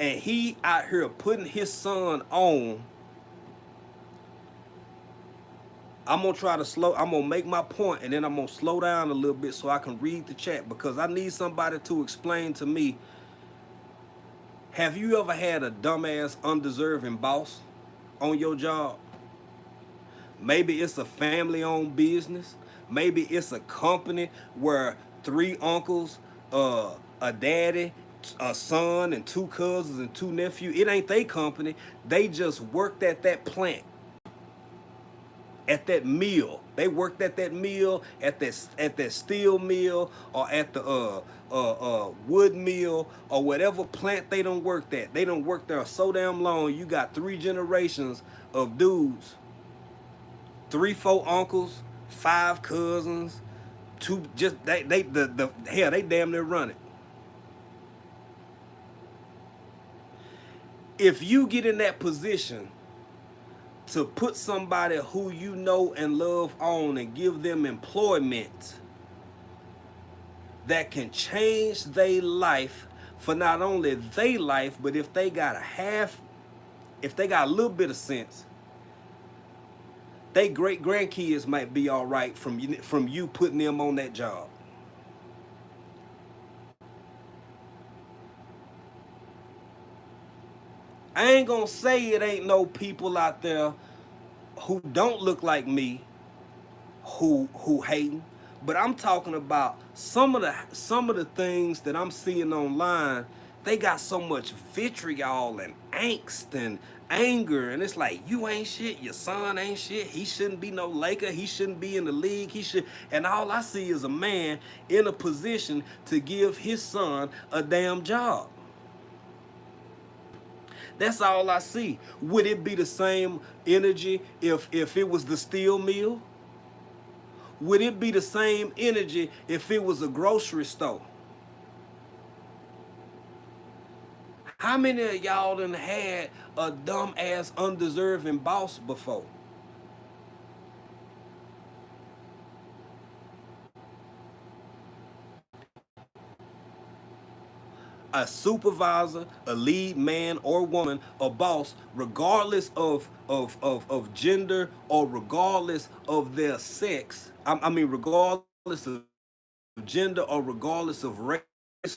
And he out here putting his son on. I'm gonna make my point and then I'm gonna slow down a little bit so I can read the chat because I need somebody to explain to me, have you ever had a dumbass, undeserving boss on your job? Maybe it's a family-owned business. Maybe it's a company where three uncles, a daddy, a son, and two cousins and two nephews. It ain't they company. They just worked at that plant, at that mill. They worked at that mill, at that steel mill, or at the wood mill, or whatever plant they don't work at. They don't work there so damn long. You got 3 generations of dudes, 3, 4 uncles, 5 cousins, 2 just the hell they damn near run it. If you get in that position to put somebody who you know and love on and give them employment that can change their life, for not only their life, but if they got a little bit of sense, they great grandkids might be all right from you putting them on that job. I ain't gonna say it ain't no people out there who don't look like me who hating, but I'm talking about some of the things that I'm seeing online. They got so much vitriol and angst and anger, and it's like, you ain't shit, your son ain't shit, he shouldn't be no Laker, he shouldn't be in the league, he should. And all I see is a man in a position to give his son a damn job. That's all I see. Would it be the same energy if it was the steel mill? Would it be the same energy if it was a grocery store? How many of y'all done had a dumb-ass, undeserving boss before? A supervisor, a lead man or woman, a boss, regardless of gender or regardless of their sex. I mean, regardless of gender or regardless of race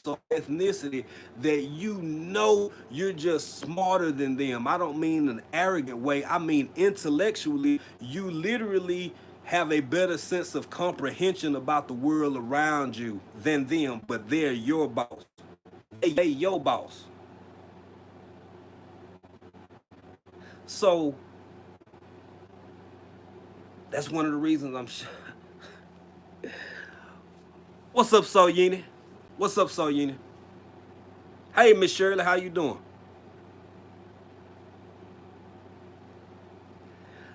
or ethnicity, that you know you're just smarter than them. I don't mean in an arrogant way. I mean intellectually, you literally have a better sense of comprehension about the world around you than them, but they're your boss. They your boss. So that's one of the reasons What's up, Soyini? What's up, Soyini? Hey, Miss Shirley, how you doing?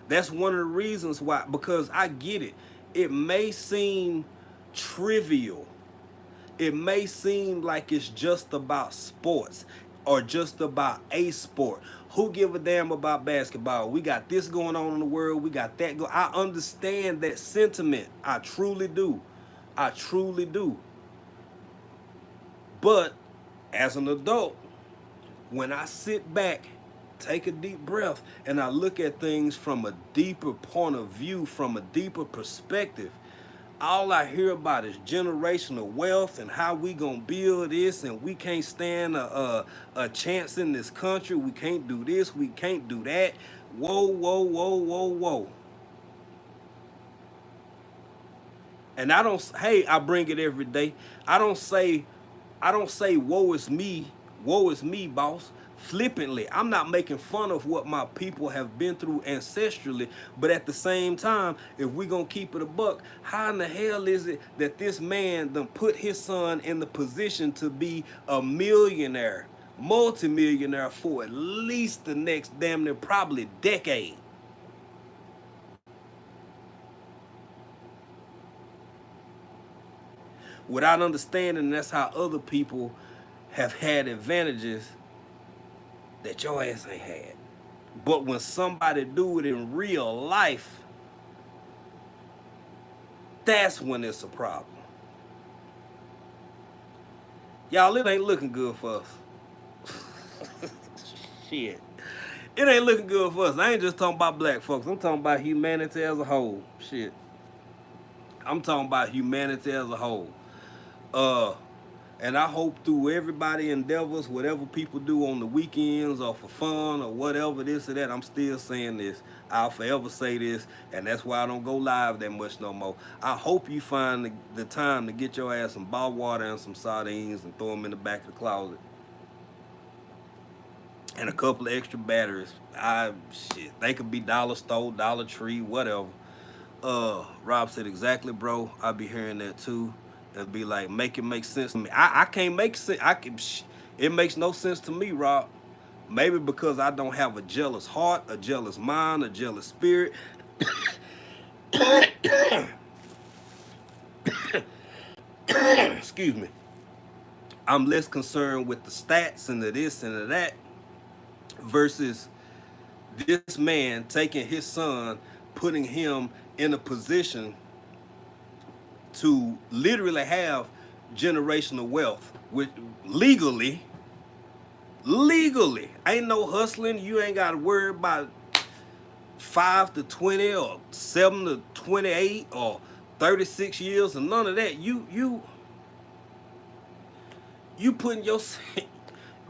That's one of the reasons why, because I get it. It may seem trivial. It may seem like it's just about sports or just about a sport. Who give a damn about basketball? We got this going on in the world. We got that going. I understand that sentiment. I truly do. I truly do. But as an adult, when I sit back, take a deep breath, and I look at things from a deeper point of view, from a deeper perspective, all I hear about is generational wealth and how we gonna build this, and we can't stand a chance in this country. We can't do this. We can't do that. Whoa, whoa, whoa, whoa, whoa. And I don't. Hey, I bring it every day. I don't say, woe is me, boss. Flippantly, I'm not making fun of what my people have been through ancestrally, but at the same time, if we gonna keep it a buck, how in the hell is it that this man done put his son in the position to be a millionaire, multimillionaire for at least the next damn near probably decade? Without understanding that's how other people have had advantages that your ass ain't had. But when somebody do it in real life, that's when it's a problem. Y'all, it ain't looking good for us. Shit. It ain't looking good for us. I ain't just talking about black folks. I'm talking about humanity as a whole. Shit. I'm talking about humanity as a whole. And I hope through everybody endeavors, whatever people do on the weekends or for fun or whatever, this or that, I'm still saying this. I'll forever say this, and that's why I don't go live that much no more. I hope you find the time to get your ass some bottled water and some sardines and throw them in the back of the closet. And a couple of extra batteries. They could be dollar store, Dollar Tree, whatever. Rob said exactly, bro. I be hearing that too, and be like, make it make sense to me. I can't make sense. It makes no sense to me, Rob. Maybe because I don't have a jealous heart, a jealous mind, a jealous spirit. Excuse me. I'm less concerned with the stats and the this and the that versus this man taking his son, putting him in a position to literally have generational wealth, which legally ain't no hustling. You ain't got to worry about 5 to 20 or 7 to 28 or 36 years and none of that. You putting your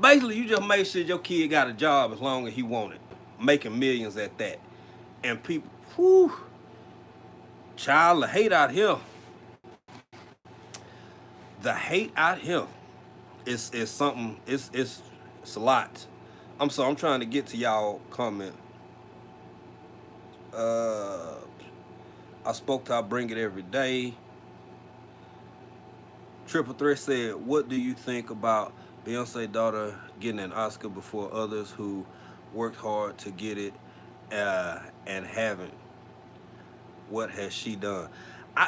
basically you just make sure your kid got a job as long as he want it, making millions at that. And people, whew, child, the hate out here, the hate out here is something. It's a lot. I'm sorry. I'm trying to get to y'all comment. Uh, I spoke to I bring it every day. Triple Threat said, "What do you think about Beyonce's daughter getting an Oscar before others who worked hard to get it and haven't? What has she done?"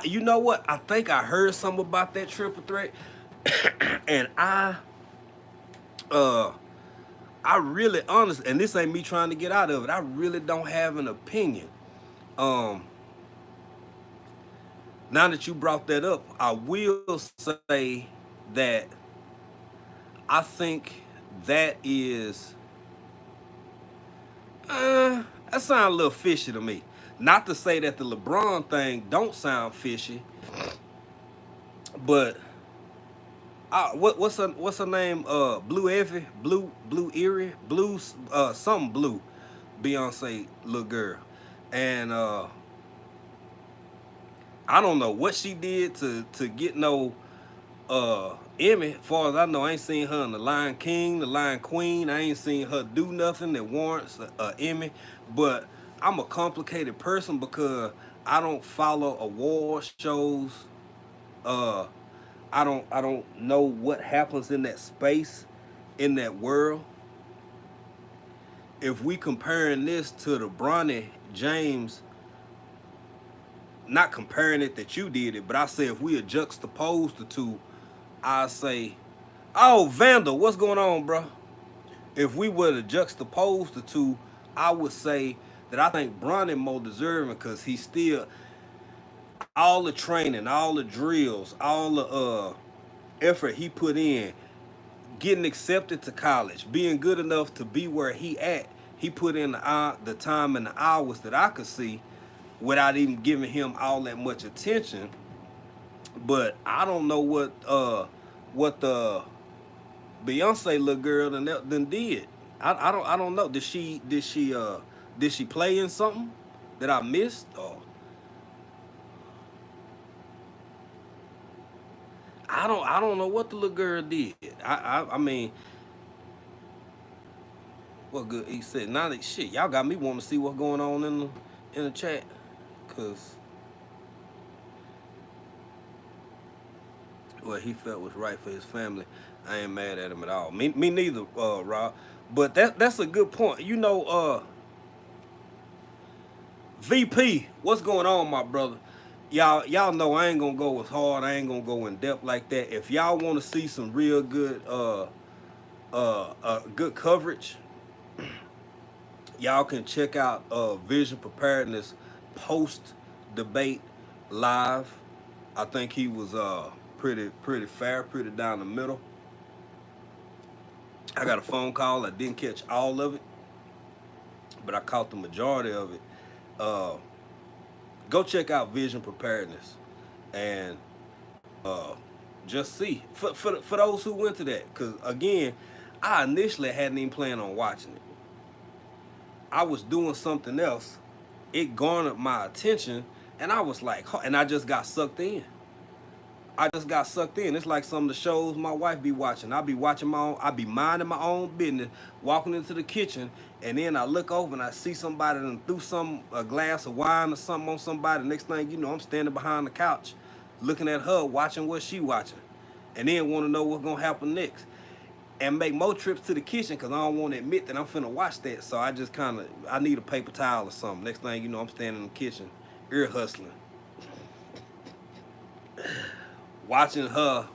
You know what? I think I heard something about that Triple Threat, and uh, I really honest, and this ain't me trying to get out of it. I really don't have an opinion. Um, Now that you brought that up, I will say that I think that is that sounds a little fishy to me. Not to say that the LeBron thing don't sound fishy, but what's her name? Blue Evie, Blue Erie, Blue something Blue, Beyonce little girl, and I don't know what she did to get no Emmy. As far as I know, I ain't seen her in The Lion King, The Lion Queen. I ain't seen her do nothing that warrants a Emmy. But I'm a complicated person because I don't follow award shows. Uh, I don't know what happens in that space, in that world. If we comparing this to the Bronny James, not comparing it that you did it, but I say if we are juxtaposed the two, I say, oh, Vandal, what's going on, bro? If we were to juxtapose the two, I would say that I think Bronny more deserving because he still all the training, all the drills, all the effort he put in, getting accepted to college, being good enough to be where he at. He put in the time and the hours that I could see without even giving him all that much attention. But I don't know what the Beyonce little girl then did. I don't know. Did she play in something that I missed? Or I don't know what the little girl did. I mean, what good he said. Now that shit, y'all got me wanting to see what's going on in the chat, cause what he felt was right for his family. I ain't mad at him at all. Me neither, Rob. But that's a good point. You know, VP, what's going on, my brother? Y'all know I ain't gonna go as hard. I ain't gonna go in depth like that. If y'all want to see some real good good coverage, y'all can check out Vision Preparedness post debate live. I think he was pretty fair, pretty down the middle. I got a phone call. I didn't catch all of it, but I caught the majority of it. Uh, Go check out Vision Preparedness, and Just see for those who went to that, because again, I initially hadn't even planned on watching it. I was doing something else. It garnered my attention, and I was like, huh, and I just got sucked in. I just got sucked in. It's like some of the shows my wife be watching. I be watching my own. I be minding my own business, walking into the kitchen, and then I look over and I see somebody and threw a glass of wine or something on somebody. Next thing you know, I'm standing behind the couch, looking at her, watching what she watching, and then want to know what's gonna happen next, and make more trips to the kitchen because I don't want to admit that I'm finna watch that. So I just kind of I need a paper towel or something. Next thing you know, I'm standing in the kitchen, ear hustling, watching her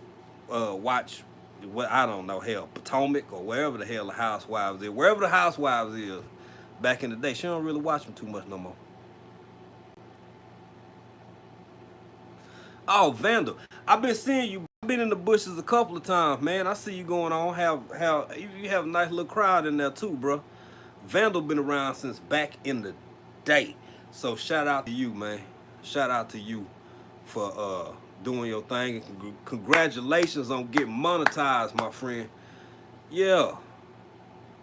watch what I don't know, hell, Potomac or wherever the hell the Housewives is. Wherever the Housewives is back in the day. She don't really watch them too much no more. Oh, Vandal. I've been seeing you. I've been in the bushes a couple of times, man. I see you going on. You have a nice little crowd in there too, bro. Vandal been around since back in the day. So shout out to you, man. Shout out to you for doing your thing, and congratulations on getting monetized, my friend. Yeah,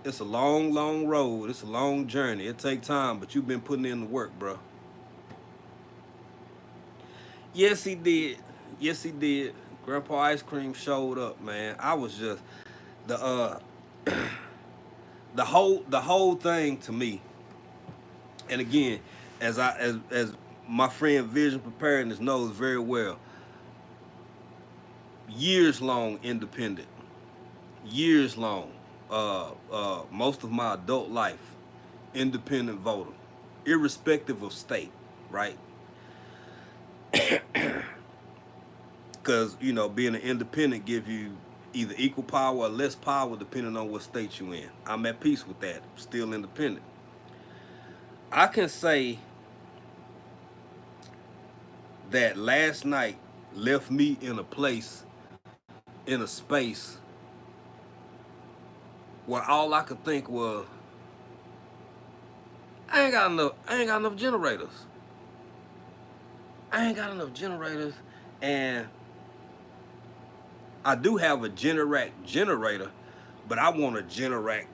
it's a long, long road. It's a long journey. It take time, but you've been putting in the work, bro. Yes, he did. Yes, he did. Grandpa Ice Cream showed up, man. I was just the the whole thing to me. And again, as my friend Vision Preparedness knows very well, years long independent, years long, most of my adult life, independent voter, irrespective of state, right? Because you know, being an independent give you either equal power or less power depending on what state you in. I'm at peace with that. Still independent. I can say that last night left me in a place, in a space where all I could think was, I ain't got enough generators. I ain't got enough generators, and I do have a Generac generator, but I want a Generac.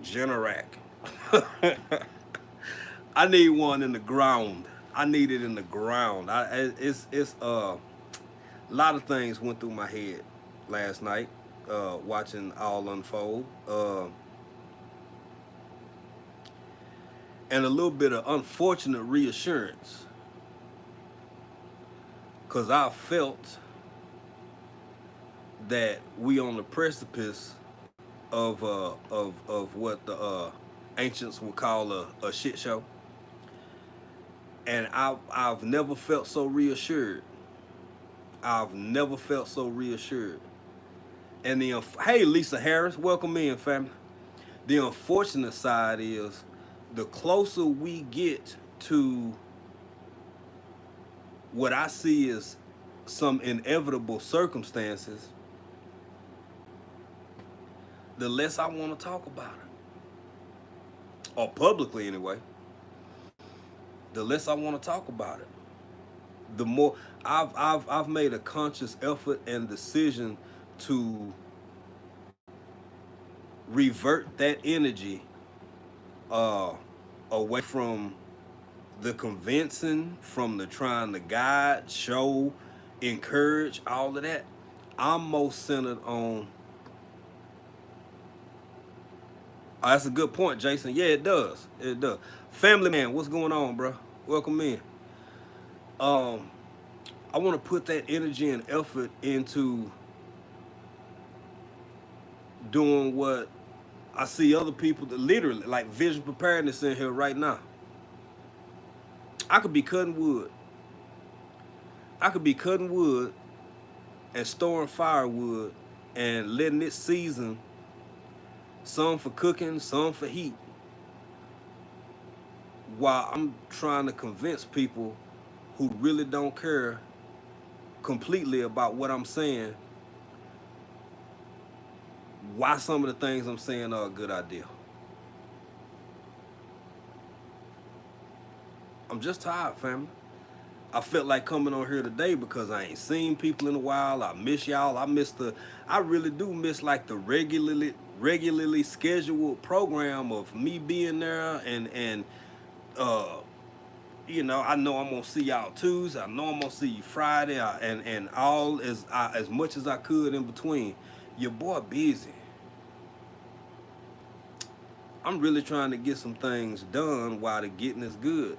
I need one in the ground. I need it in the ground. It's a lot of things went through my head last night, watching all unfold, and a little bit of unfortunate reassurance, cause I felt that we on the precipice of what the ancients would call a shit show, and I've never felt so reassured. I've never felt so reassured. And hey, Lisa Harris, welcome in, family. The unfortunate side is, the closer we get to what I see as some inevitable circumstances, the less I want to talk about it, or publicly anyway. The less I want to talk about it, the more I've made a conscious effort and decision to revert that energy away from the convincing, from the trying to guide, show, encourage, all of that. I'm most centered on. Oh, that's a good point, Jason. Yeah, it does. It does. Family man, what's going on, bro? Welcome in. I want to put that energy and effort into doing what I see other people that literally, like Vision Preparedness in here right now. I could be cutting wood. I could be cutting wood and storing firewood and letting it season, some for cooking, some for heat, while I'm trying to convince people who really don't care completely about what I'm saying why some of the things I'm saying are a good idea. I'm just tired, family. I felt like coming on here today because I ain't seen people in a while. I miss y'all. I really do miss like the regularly scheduled program of me being there and uh I know I'm gonna see y'all Tuesday. I know I'm gonna see you Friday, and all as much as I could in between. Your boy busy. I'm really trying to get some things done while the getting is good.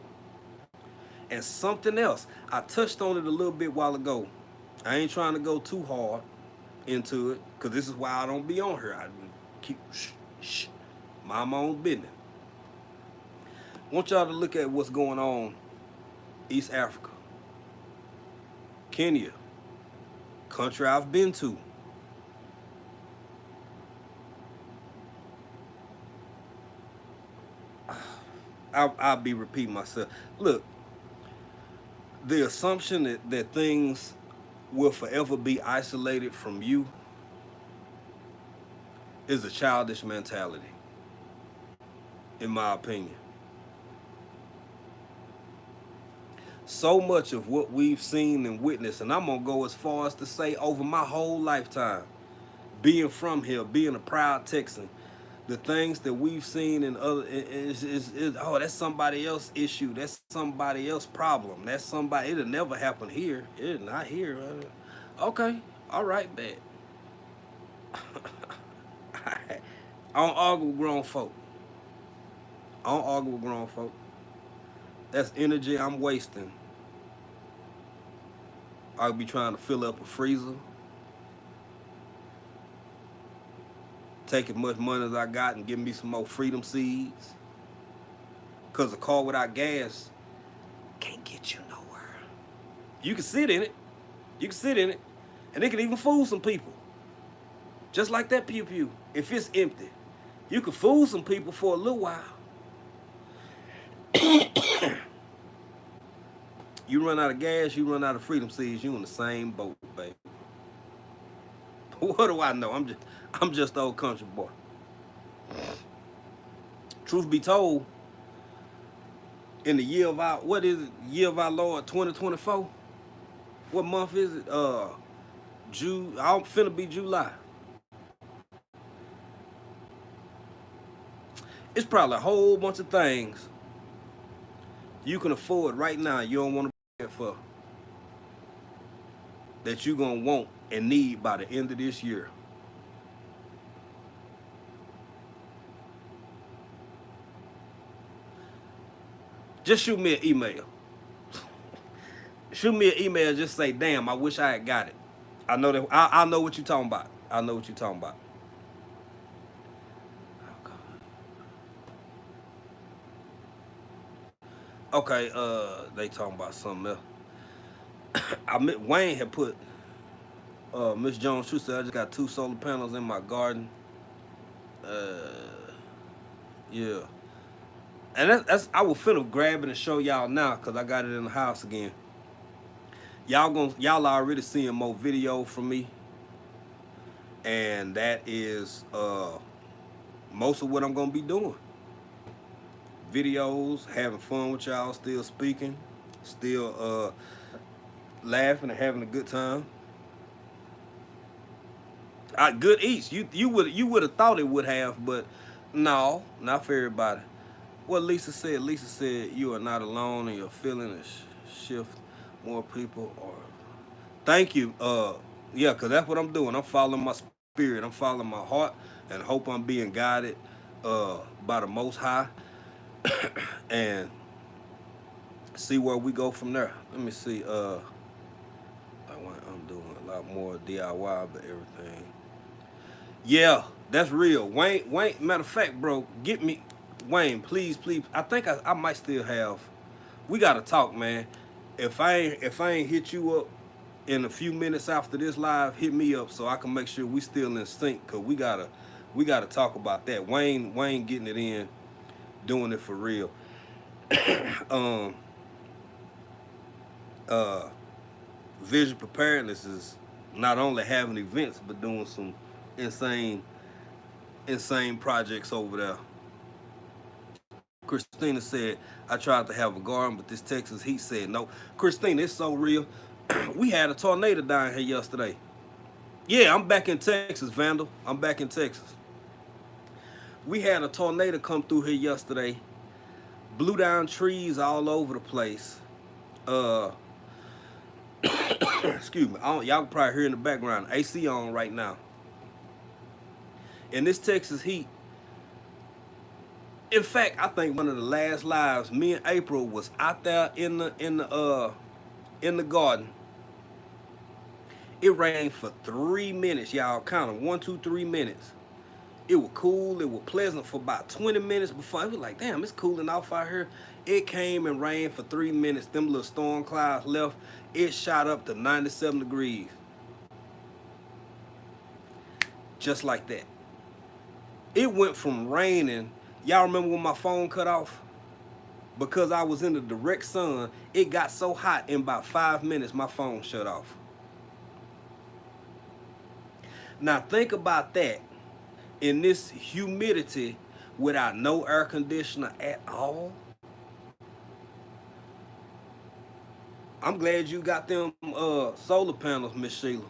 And something else, I touched on it a little bit while ago. I ain't trying to go too hard into it, because this is why I don't be on here. I keep mind my own business. I want y'all to look at what's going on East Africa, Kenya, country I've been to. I'll be repeating myself. Look, the assumption that things will forever be isolated from you is a childish mentality, in my opinion. So much of what we've seen and witnessed, and I'm gonna go as far as to say over my whole lifetime, being from here, being a proud Texan, the things that we've seen in other oh, that's somebody else's issue, that's somebody else's problem, that's somebody, it'll never happen here, it's not here. Okay, all right, bet. I don't argue with grown folk. I don't argue with grown folk. That's energy I'm wasting. I'll be trying to fill up a freezer, take as much money as I got and give me some more freedom seeds. Because a car without gas can't get you nowhere. You can sit in it. You can sit in it. And it can even fool some people. Just like that pew pew. If it's empty, you can fool some people for a little while. You run out of gas, you run out of freedom seeds, you in the same boat, baby. What do I know? I'm just old country boy. Truth be told, in the year of our, what is it? Year of our Lord 2024? What month is it? June. I'm finna be July. It's probably a whole bunch of things you can afford right now you don't want to pay for, that you're gonna want and need by the end of this year. Just shoot me an email. Shoot me an email. Just say, "Damn, I wish I had got it." I know that. I know what you're talking about. I know what you're talking about. Okay. They talking about something else. Wayne had put. Miss Jones True said I just got 2 solar panels in my garden. Yeah. And that's I will finna grab it and show y'all now because I got it in the house again. Y'all already seeing more video from me, and that is most of what I'm gonna be doing. Videos, having fun with y'all, still speaking, still laughing and having a good time. Good eats. You would have thought it would have, but no, not for everybody. What Lisa said you are not alone and your feelings shift more people or thank you. Yeah, cause that's what I'm doing. I'm following my spirit. I'm following my heart and hope I'm being guided by the Most High and see where we go from there. Let me see. I'm doing a lot more DIY, but everything. Yeah, that's real. Wayne. Matter of fact, bro, get me Wayne, please. I think I might still have. We gotta talk, man. If I ain't hit you up in a few minutes after this live, hit me up so I can make sure we still in sync. Cause we gotta talk about that. Wayne getting it in, doing it for real. um. Vision preparedness is not only having events but doing some insane projects over there. Christina said, I tried to have a garden, but this Texas heat said no. Christina, it's so real. We had a tornado down here yesterday. Yeah, I'm back in Texas, Vandal. I'm back in Texas. We had a tornado come through here yesterday. Blew down trees all over the place. Uh, excuse me. Y'all can probably hear in the background. AC on right now. In this Texas heat, in fact, I think one of the last lives, me and April was out there in the garden. It rained for 3 minutes, y'all. Kind of 1, 2, 3 minutes. It was cool. It was pleasant for about 20 minutes before. It was like, damn, it's cooling off out here. It came and rained for 3 minutes. Them little storm clouds left. It shot up to 97 degrees. Just like that. It went from raining. Y'all remember when my phone cut off? Because I was in the direct sun, it got so hot in about 5 minutes, my phone shut off. Now think about that. In this humidity, without no air conditioner at all. I'm glad you got them solar panels, Miss Sheila.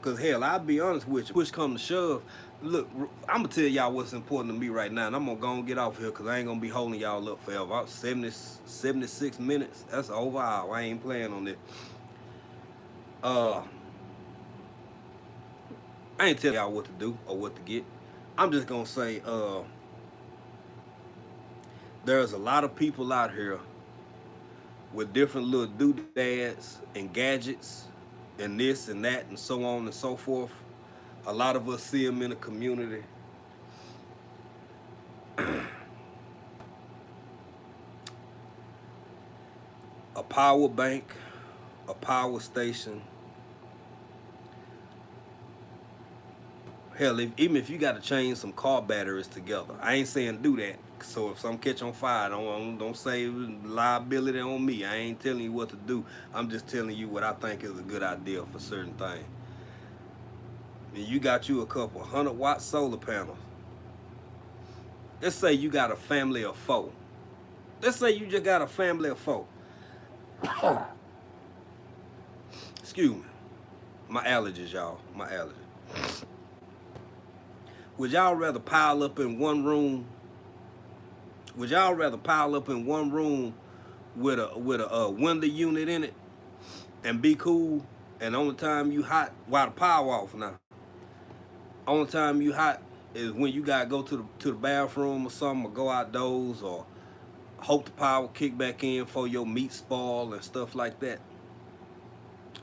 Because hell, I'll be honest with you, push come to shove, look, I'm going to tell y'all what's important to me right now, and I'm going to go and get off here because I ain't going to be holding y'all up forever. 76 minutes, that's over hour. I ain't playing on it. I ain't telling y'all what to do or what to get. I'm just going to say there's a lot of people out here with different little doodads and gadgets and this and that and so on and so forth. A lot of us see them in the community. A power bank, a power station. Hell, even if you got to change some car batteries together, I ain't saying do that. So if some catch on fire, don't say liability on me. I ain't telling you what to do. I'm just telling you what I think is a good idea for certain things. And you got you a couple 100-watt solar panels. Let's say you got a family of 4. Let's say you just got a family of 4. Excuse me. My allergies, y'all. My allergies. Would y'all rather pile up in one room? Would y'all rather pile up in one room with a window unit in it and be cool? And only time you hot while the power off now. Only time you hot is when you gotta go to the bathroom or something, or go outdoors, or hope the power kick back in for your meat spoil and stuff like that,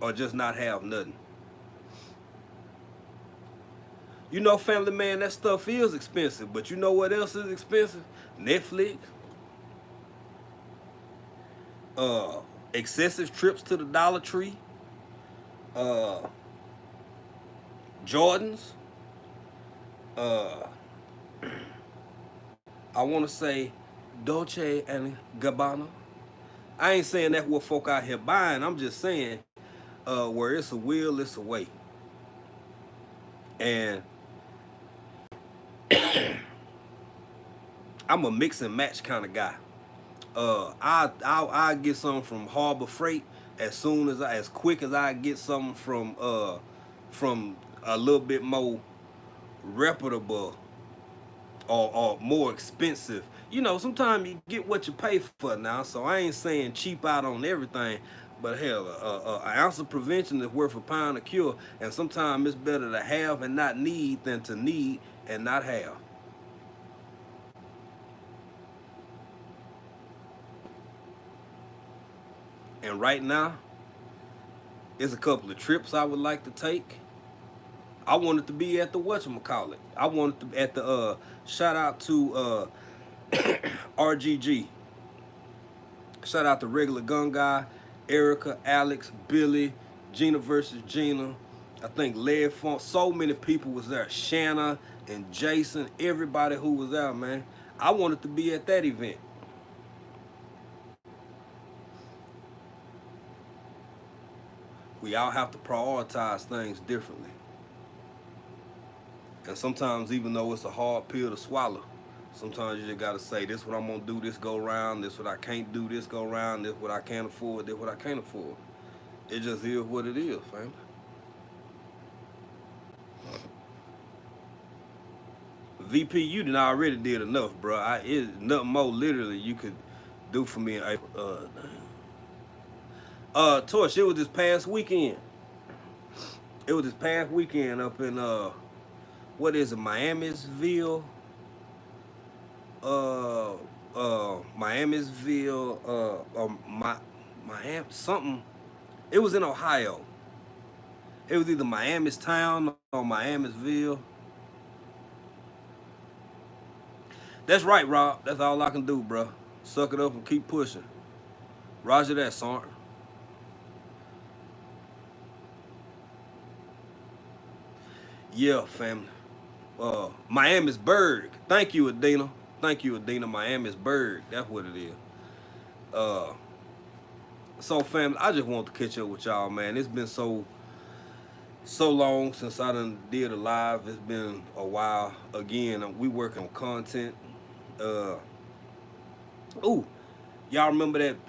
or just not have nothing. You know, family man, that stuff is expensive, but you know what else is expensive? Netflix. Excessive trips to the Dollar Tree. Jordans. I want to say Dolce and Gabbana. I ain't saying that's what folk out here buying. I'm just saying where it's a will, it's a way. And I'm a mix and match kind of guy. I get something from Harbor Freight as quick as I get something from a little bit more reputable or more expensive. You know, sometimes you get what you pay for now. So I ain't saying cheap out on everything, but hell, an ounce of prevention is worth a pound of cure. And sometimes it's better to have and not need than to need and not have. And right now, there's a couple of trips I would like to take. I wanted to be at the whatchamacallit. I wanted to at the shout out to RGG. Shout out to Regular Gun Guy, Erica, Alex, Billy, Gina versus Gina. I think Led Funk. So many people was there. Shanna and Jason, everybody who was there, man. I wanted to be at that event. We all have to prioritize things differently. And sometimes, even though it's a hard pill to swallow, Sometimes you just gotta say, this what I'm gonna do this go round, this what I can't do this go round, this what I can't afford, this what I can't afford. It just is what it is, fam. VP, you done already did enough, bro. It's nothing more literally you could do for me in April. Torch, it was this past weekend. It was this past weekend up in what is it, Miamisville? Uh Miamisville, Miami something. It was in Ohio. It was either Miami's town or Miamisville. That's right, Rob. That's all I can do, bro. Suck it up and keep pushing. Roger that, son. Yeah, family. Miami's Berg. Thank you, Adina. Thank you, Adina. Miami's Berg. That's what it is. Uh, so, family, I just want to catch up with y'all, man. It's been so long since I done did a live. It's been a while. Again, we working on content. Uh, ooh, y'all remember that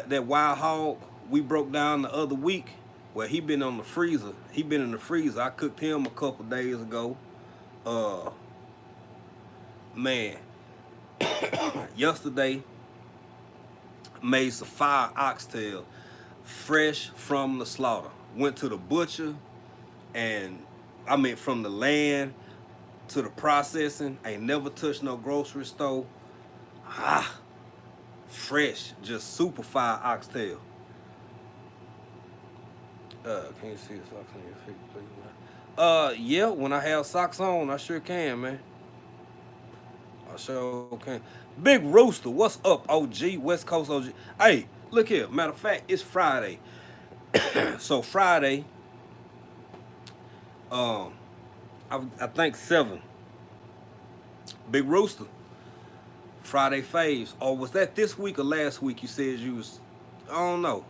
that wild hog we broke down the other week? Well, he been on the freezer. He been in the freezer. I cooked him a couple days ago. Uh, man, yesterday made some fire oxtail, fresh from the slaughter. Went to the butcher, and I mean from the land to the processing. Ain't never touched no grocery store. Ah, fresh, just super fire oxtail. Can you see the socks on your feet, please, man? Yeah, when I have socks on, I sure can, man. I sure can. Big Rooster, what's up, OG? West Coast OG. Hey, look here. Matter of fact, it's Friday. So Friday, um, I think 7. Big Rooster. Friday faves. Or was that this week or last week? You said you was. I don't know.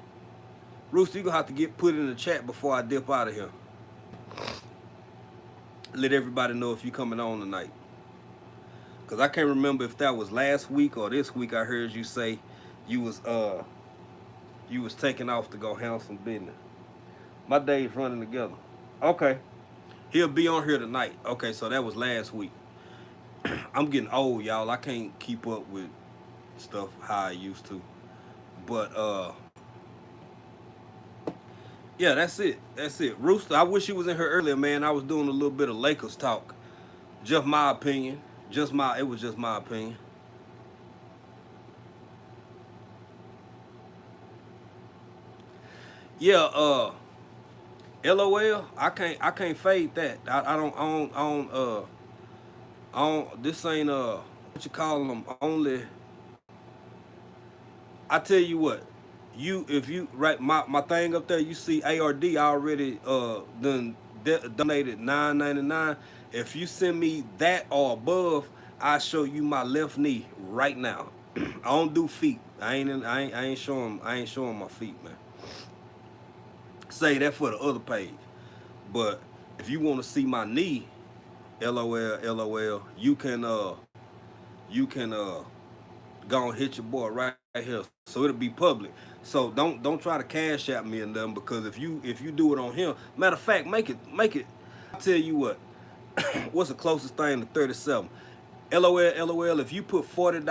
Rooster, you gonna have to get put in the chat before I dip out of here. Let everybody know if you coming on tonight. Cause I can't remember if that was last week or this week. I heard you say you was taking off to go handle some business. My days running together. Okay. He'll be on here tonight. Okay, so that was last week. I'm getting old, y'all. I can't keep up with stuff how I used to. But yeah, that's it. That's it. Rooster, I wish you was in here earlier, man. I was doing a little bit of Lakers talk. Just my opinion. It was just my opinion. Yeah, LOL, I can't fade that. I don't this ain't what you call them only. I tell you what, if you right my thing up there, you see ARD already done donated $9.99. If you send me that or above, I show you my left knee right now. I don't do feet. I ain't showing my feet, man. Say that for the other page. But if you want to see my knee, LOL, you can go and hit your boy right here. So it'll be public. So don't try to cash at me and them, because if you do it on him, matter of fact, make it. I'll tell you what, what's the closest thing to 37? LOL. If you put $40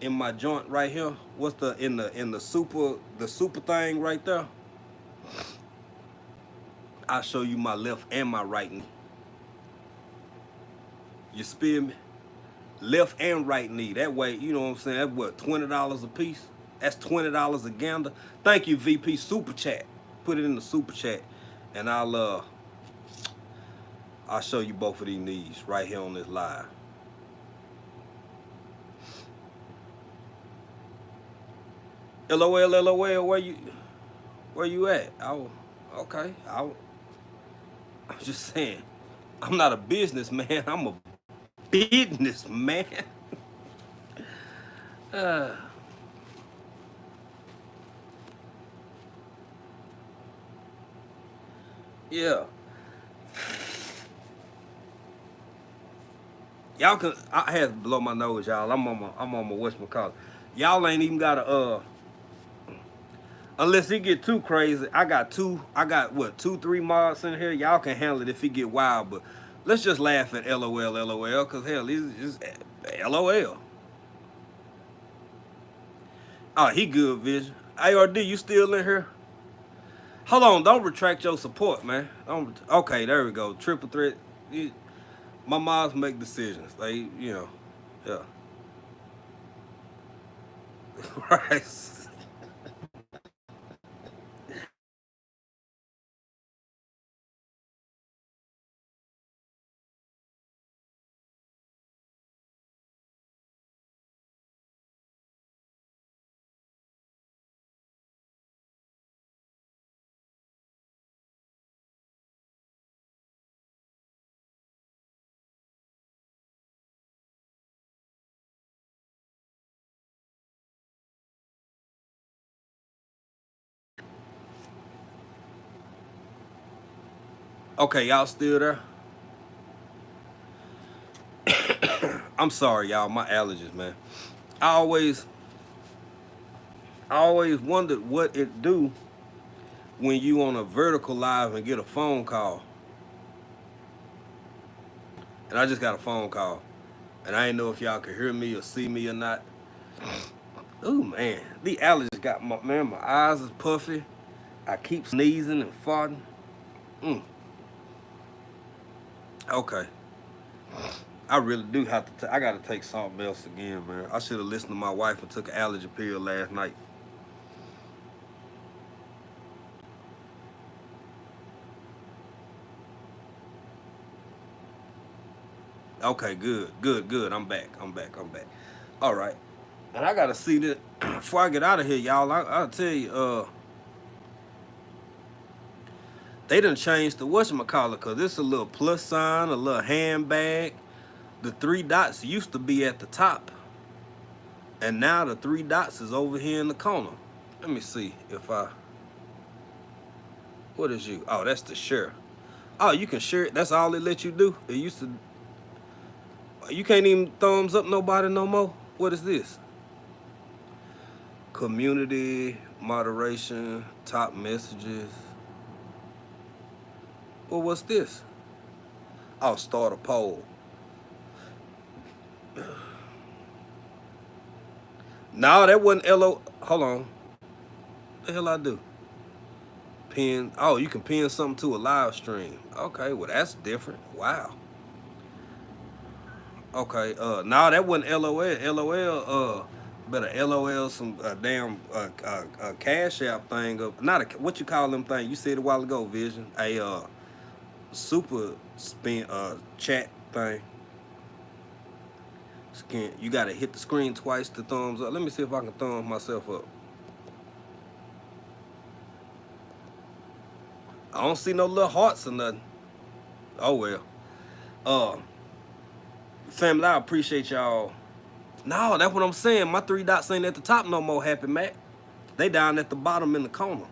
in my joint right here, what's in the super thing right there? I'll show you my left and my right knee. You spear me? Left and right knee. That way, you know what I'm saying? That's what, $20 a piece? That's $20 a gander. Thank you, VP. Super chat. Put it in the super chat, and I'll show you both of these knees right here on this live. LOL, where you at? Okay. I'm just saying, I'm not a businessman. I'm a businessman. uh, yeah. Y'all can. I had to blow my nose, y'all. I'm on my whatchamacallit. Y'all ain't even got to unless it get too crazy. I got what, 2, 3 mods in here. Y'all can handle it if it get wild, but let's just laugh at LOL, cause hell, these is just LOL. Oh, he good, Vision. ARD, you still in here? Hold on, don't retract your support, man. Don't, okay, there we go. Triple threat. My moms make decisions. They, yeah. Right. Okay, y'all still there? I'm sorry, y'all. My allergies, man. I always, I always wondered what it do when you on a vertical live and get a phone call. And I just got a phone call, and I didn't know if y'all could hear me or see me or not. Ooh, man, the allergies got my man. My eyes is puffy. I keep sneezing and farting. Mm, okay, I really do have to. I gotta take something else again, man. I should have listened to my wife and took an allergy pill last night. Okay, good. I'm back. All right, and I gotta see that before I get out of here, y'all. I'll tell you, they done changed the whatchamacallit, cause it's a little plus sign, a little handbag. The 3 dots used to be at the top, and now the 3 dots is over here in the corner. Let me see if I. What is you? Oh, that's the share. Oh, you can share it. That's all it let you do. It used to. You can't even thumbs up nobody no more. What is this? Community moderation, top messages. Well, what's this? I'll start a poll. No, that wasn't LO. Hold on. What the hell I do? Pin. Oh, you can pin something to a live stream. Okay, well that's different. Wow. Okay. No, that wasn't LOL. Better LOL some damn cash app thing of not a what you call them thing. You said a while ago, Vision. A super spin chat thing. You gotta hit the screen twice to thumbs up. Let me see if I can thumb myself up. I don't see no little hearts or nothing. Oh well. Uh, family, I appreciate y'all. No, that's what I'm saying. My 3 dots ain't at the top no more, Happy Mac. They down at the bottom in the corner.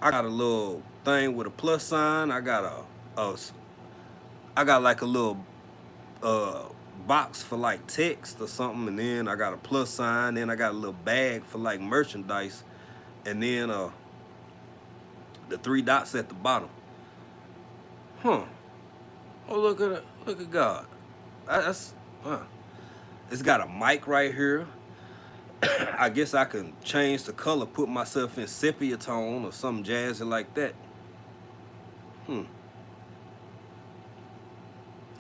I got a little thing with a plus sign. I got like a little uh box for like text or something, and then I got a plus sign. Then I got a little bag for like merchandise, and then the 3 dots at the bottom. Huh? Oh, look at it! Look at God. That's huh. It's got a mic right here. I guess I can change the color, put myself in sepia tone or something jazzy like that. Hmm.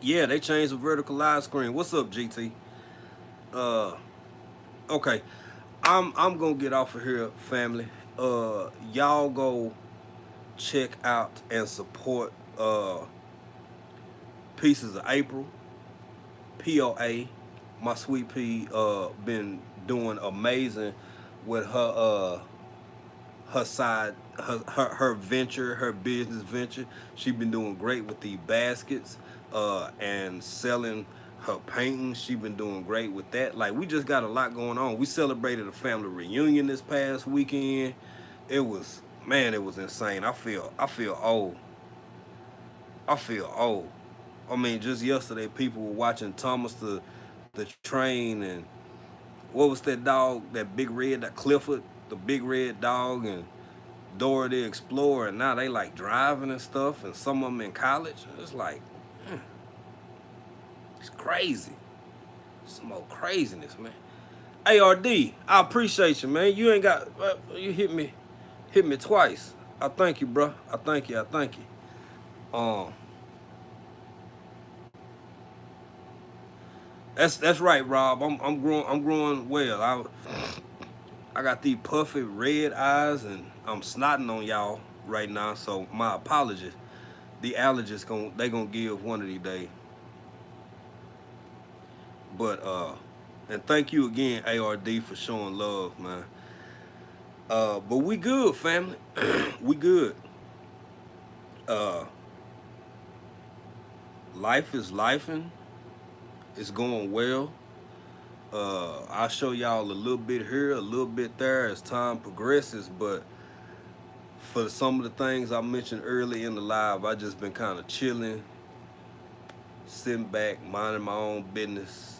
Yeah, they changed the vertical live screen. What's up, GT? Uh, okay. I'm gonna get off of here, family. Y'all go check out and support Pieces of April, POA. My sweet pea been doing amazing with her side, her venture, her business venture. She been doing great with the baskets and selling her paintings. She been doing great with that. Like we just got a lot going on. We celebrated a family reunion this past weekend. It was man, it was insane. I feel old. I feel old. I mean, just yesterday, people were watching Thomas the train, and what was that dog? That big red, that Clifford, the big red dog, and Dora the Explorer. And now they like driving and stuff, and some of them in college. It's like, mm, it's crazy. Some more craziness, man. ARD, I appreciate you, man. You ain't got, you hit me twice. I thank you, bro. I thank you. I thank you. That's right, Rob. I'm growing well. I got these puffy red eyes, and I'm snotting on y'all right now. So my apologies. The allergies gonna give one of these days. But and thank you again, ARD, for showing love, man. But we good, family. We good. Uh, life is lifing. It's going well. I'll show y'all a little bit here, a little bit there as time progresses. But for some of the things I mentioned early in the live, I just been kind of chilling, sitting back, minding my own business.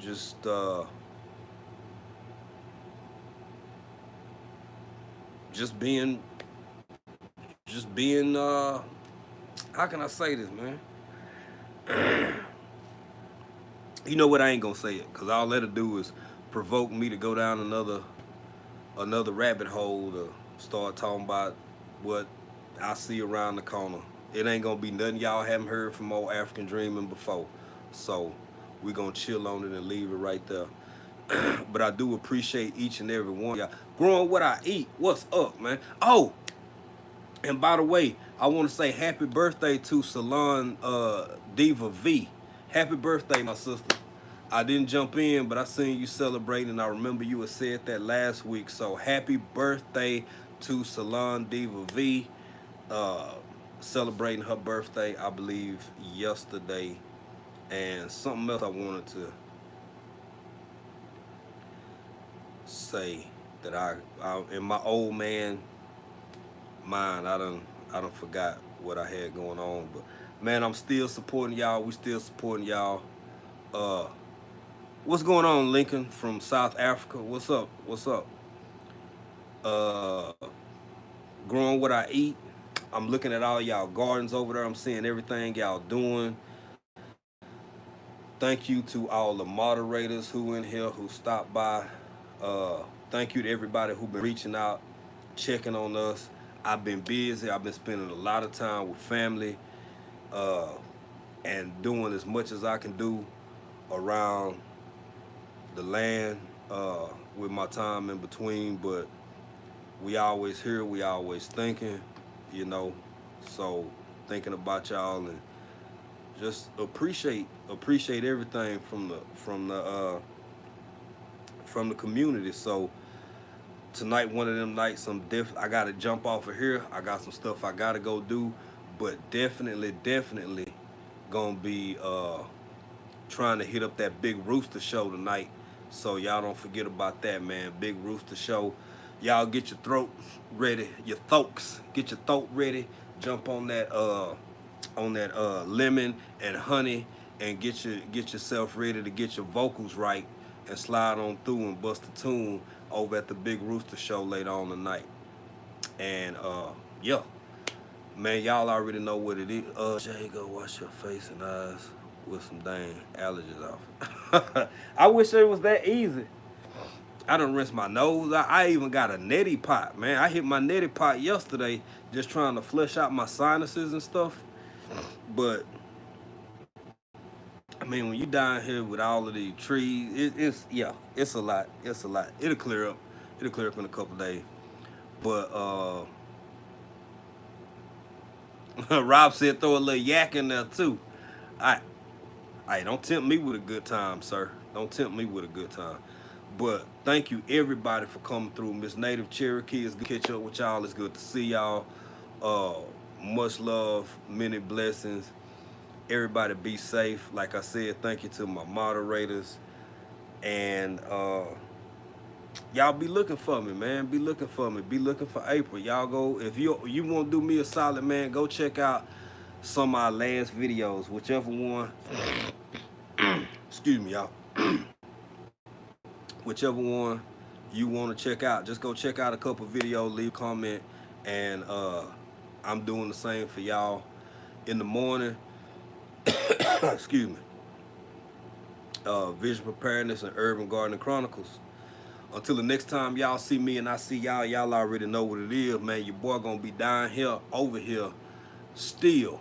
Just just being how can I say this, man? You know what? I ain't gonna say it, cause all that'll do is provoke me to go down another rabbit hole to start talking about what I see around the corner. It ain't gonna be nothing y'all haven't heard from old African Dreaming before. So we gonna chill on it and leave it right there. But I do appreciate each and every one of y'all. Growing what I eat. What's up, man? Oh, and by the way, I want to say happy birthday to Salon Diva V. Happy birthday, my sister. I didn't jump in, but I seen you celebrating. I remember you had said that last week. So happy birthday to Salon Diva V. Celebrating her birthday, I believe, yesterday. And something else I wanted to say that I in my old man mind, I done forgot what I had going on. But man, I'm still supporting y'all. We still supporting y'all. Uh, what's going on, Lincoln from South Africa? What's up? What's up? Uh, growing what I eat. I'm looking at all y'all gardens over there. I'm seeing everything y'all doing. Thank you to all the moderators who in here who stopped by. Thank you to everybody who been reaching out, checking on us. I've been busy. I've been spending a lot of time with family, uh, and doing as much as I can do around the land, with my time in between. But we always here. We always thinking, you know. So thinking about y'all, and just appreciate everything from the community. So tonight, one of them nights, I gotta jump off of here. I got some stuff I gotta go do, but definitely gonna be trying to hit up that Big Rooster show tonight. So y'all don't forget about that, man. Big Rooster show. Y'all get your throats ready, your throats. Get your throat ready. Jump on that lemon and honey, and get yourself ready to get your vocals right, and slide on through and bust a tune over at the Big Rooster show later on tonight. And yeah, man, y'all already know what it is. Jay, go wash your face and eyes with some dang allergies off. I wish it was that easy. I done rinsed my nose. I even got a neti pot, man. I hit my neti pot yesterday just trying to flush out my sinuses and stuff. But I mean, when you down here with all of these trees, it's a lot. It's a lot. It'll clear up. It'll clear up in a couple days. But Rob said throw a little yak in there too. I don't tempt me with a good time, sir. Don't tempt me with a good time. But thank you everybody for coming through. Miss Native Cherokee, it's good to catch up with y'all. It's good to see y'all. Much love, many blessings. Everybody be safe. Like I said, thank you to my moderators. And y'all be looking for me, man. Be looking for me. Be looking for April. Y'all go, if you want to do me a solid, man, go check out some of our last videos, whichever one, excuse me, y'all, whichever one you want to check out, just go check out a couple videos, leave a comment, and I'm doing the same for y'all in the morning. Excuse me. Vision Preparedness and Urban Gardening Chronicles. Until the next time y'all see me and I see y'all, y'all already know what it is, man. Your boy gonna be down here, over here, still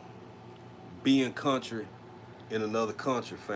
being country in another country, fam.